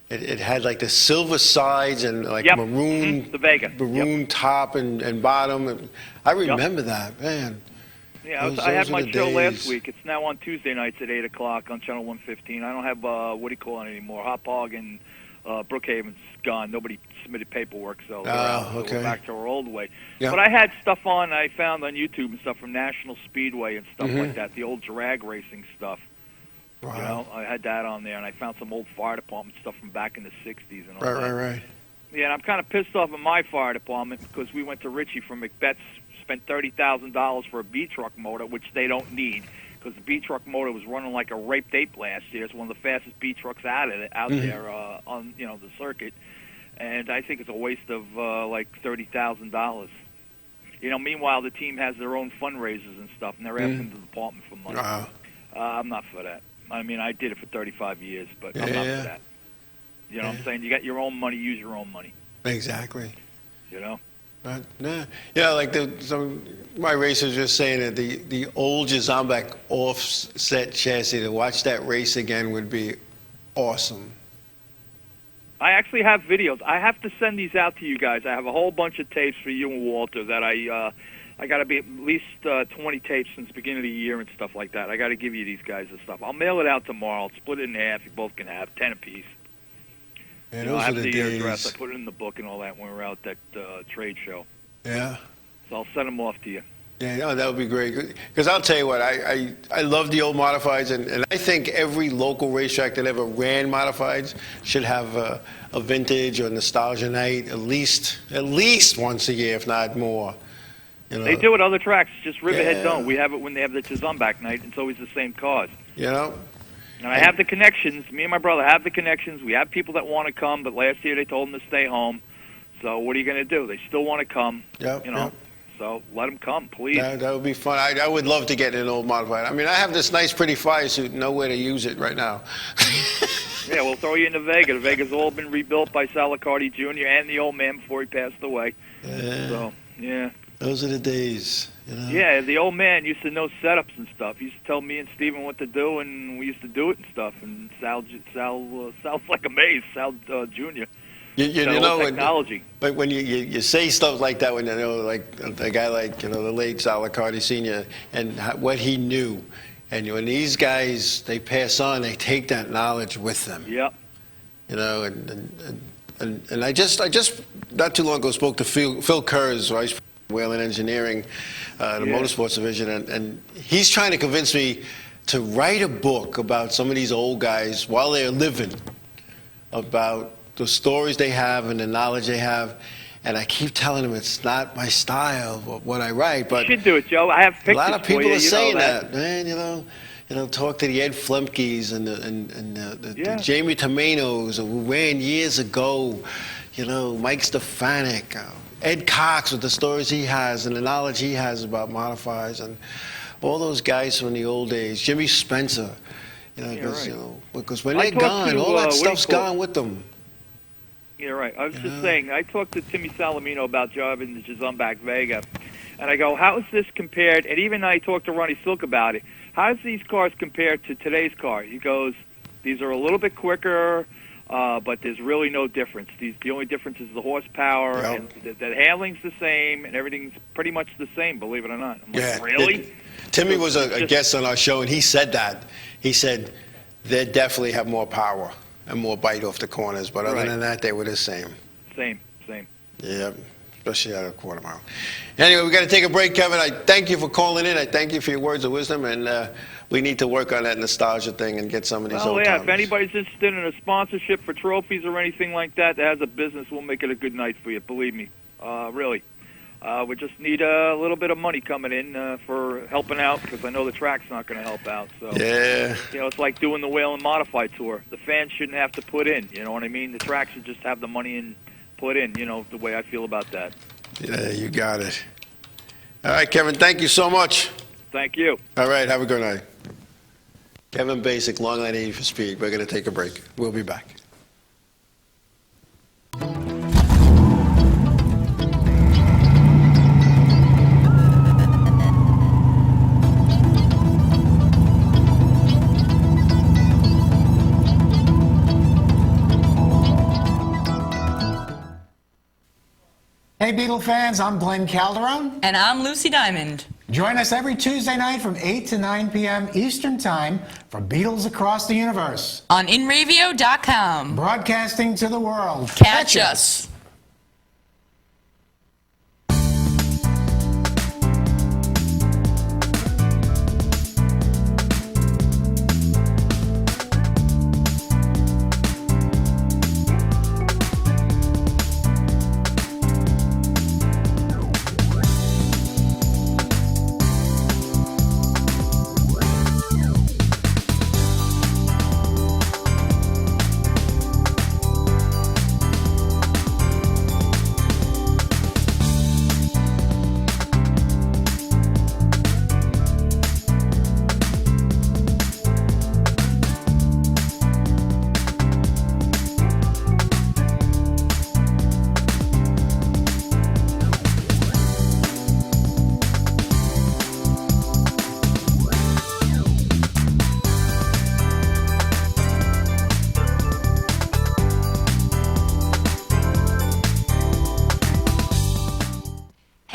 It had like the silver sides and like maroon, the Vega, maroon top and bottom. And I remember that, man. Yeah, I had my show last week. It's now on Tuesday nights at 8 o'clock on Channel 115. I don't have what do you call it anymore? Hop Hog and Brookhaven's gone. Nobody submitted paperwork, so we're back to our old way. Yeah. But I had stuff on I found on YouTube and stuff from National Speedway and stuff like that. The old drag racing stuff. Wow. I had that on there, and I found some old fire department stuff from back in the 60s and all that. Right. Yeah, and I'm kind of pissed off at my fire department because we went to Richie from Macbeth's, spent $30,000 for a B-truck motor, which they don't need because the B-truck motor was running like a raped ape last year. It's one of the fastest B-trucks out there on the circuit, and I think it's a waste of like $30,000. Meanwhile, the team has their own fundraisers and stuff, and they're asking the department for money. I'm not for that. I mean, I did it for 35 years, but I'm not for that. You know what I'm saying? You got your own money, use your own money. Exactly. Nah. Yeah, like my racers just saying that the old Jazambek offset chassis, to watch that race again would be awesome. I actually have videos. I have to send these out to you guys. I have a whole bunch of tapes for you and Walter that I got to be at least 20 tapes since the beginning of the year and stuff like that. I got to give you these guys this stuff. I'll mail it out tomorrow. I'll split it in half. You both can have 10 apiece. Yeah, I have those are the the address. days. I put it in the book and all that when we were out at that trade show. Yeah. So I'll send them off to you. Yeah, no, that would be great. Because I'll tell you what, I love the old modifieds, and I think every local racetrack that ever ran modifieds should have a vintage or nostalgia night at least once a year, if not more. You know? They do it other tracks. Just Riverhead Yeah. don't. We have it when they have the Chazumback night. It's always the same cause. You know? And I have the connections. Me and my brother have the connections. We have people that want to come, but last year they told them to stay home. So what are you going to do? They still want to come. Yep, you know. yep. So let them come, please. That would be fun. I would love to get an old modified. I mean, I have this nice, pretty fire suit, nowhere to use it right now. Yeah, we'll throw you into Vega. Vega's all been rebuilt by Sal Licardi Jr. and the old man before he passed away. Yeah. So, yeah. Those are the days, you know? Yeah, the old man used to know setups and stuff. He used to tell me and Steven what to do, and we used to do it and stuff. And Sal's like amazed, Sal Jr. You That know, old technology. but when you say stuff like that, when you know, like a guy like the late Sal Licardi Sr. and what he knew, and when these guys they pass on, they take that knowledge with them. Yep. You know, and I just not too long ago spoke to Phil Kurz, Vice President of Whelen Engineering, the Motorsports Division, and he's trying to convince me to write a book about some of these old guys while they're living, about the stories they have and the knowledge they have. And I keep telling him it's not my style, what I write. But you should do it, Joe. I have pictures a lot of for people you, are saying know that, man. You know, talk to the Ed Flemkes and the Jamie Tomanos who ran years ago. You know, Mike Stefanik, Ed Cox with the stories he has and the knowledge he has about modifieds, and all those guys from the old days. Jimmy Spencer. You know, because when they're gone, all that stuff's gone with them. Yeah, right. I was just saying, I talked to Timmy Salamino about driving the Jazumback Vega, and I go, how is this compared? And even I talked to Ronnie Silk about it. How does these cars compare to today's car? He goes, these are a little bit quicker, but there's really no difference. The only difference is the horsepower, and the handling's the same, and everything's pretty much the same, believe it or not. I'm like, really? Timmy was a guest on our show, and he said that. He said they definitely have more power and more bite off the corners, but other than that, they were the same. Same. Yeah, especially out of a quarter mile. Anyway, we got to take a break, Kevin. I thank you for calling in. I thank you for your words of wisdom, and we need to work on that nostalgia thing and get some of these old yeah, timers. if anybody's interested in a sponsorship for trophies or anything like that has a business, we'll make it a good night for you, believe me. Really. We just need a little bit of money coming in for helping out, because I know the track's not going to help out. So yeah, you know, it's like doing the Whelen Modified Tour. The fans shouldn't have to put in. You know what I mean? The track should just have the money and put in. You know the way I feel about that. Yeah, you got it. All right, Kevin. Thank you so much. Thank you. All right, have a good night. Kevin Basic, Long Line 80 for Speed. We're going to take a break. We'll be back. Hey, Beatle fans, I'm Glenn Calderon. And I'm Lucy Diamond. Join us every Tuesday night from 8 to 9 p.m. Eastern Time for Beatles Across the Universe. On InRavio.com. Broadcasting to the world. Catch us.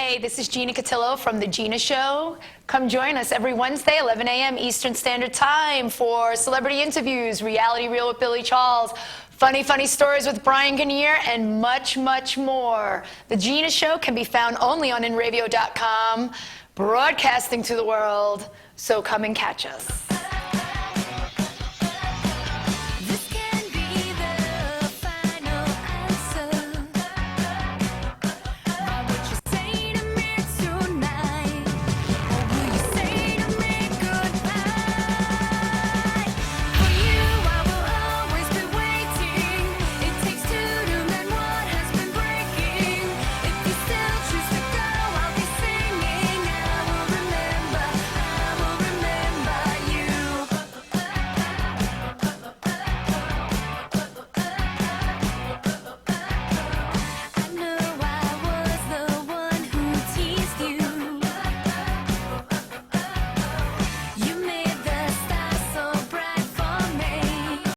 Hey, this is Gina Cotillo from The Gina Show. Come join us every Wednesday, 11 a.m. Eastern Standard Time for celebrity interviews, Reality Reel with Billy Charles, funny stories with Brian Kinnear, and much, much more. The Gina Show can be found only on InRadio.com, broadcasting to the world. So come and catch us.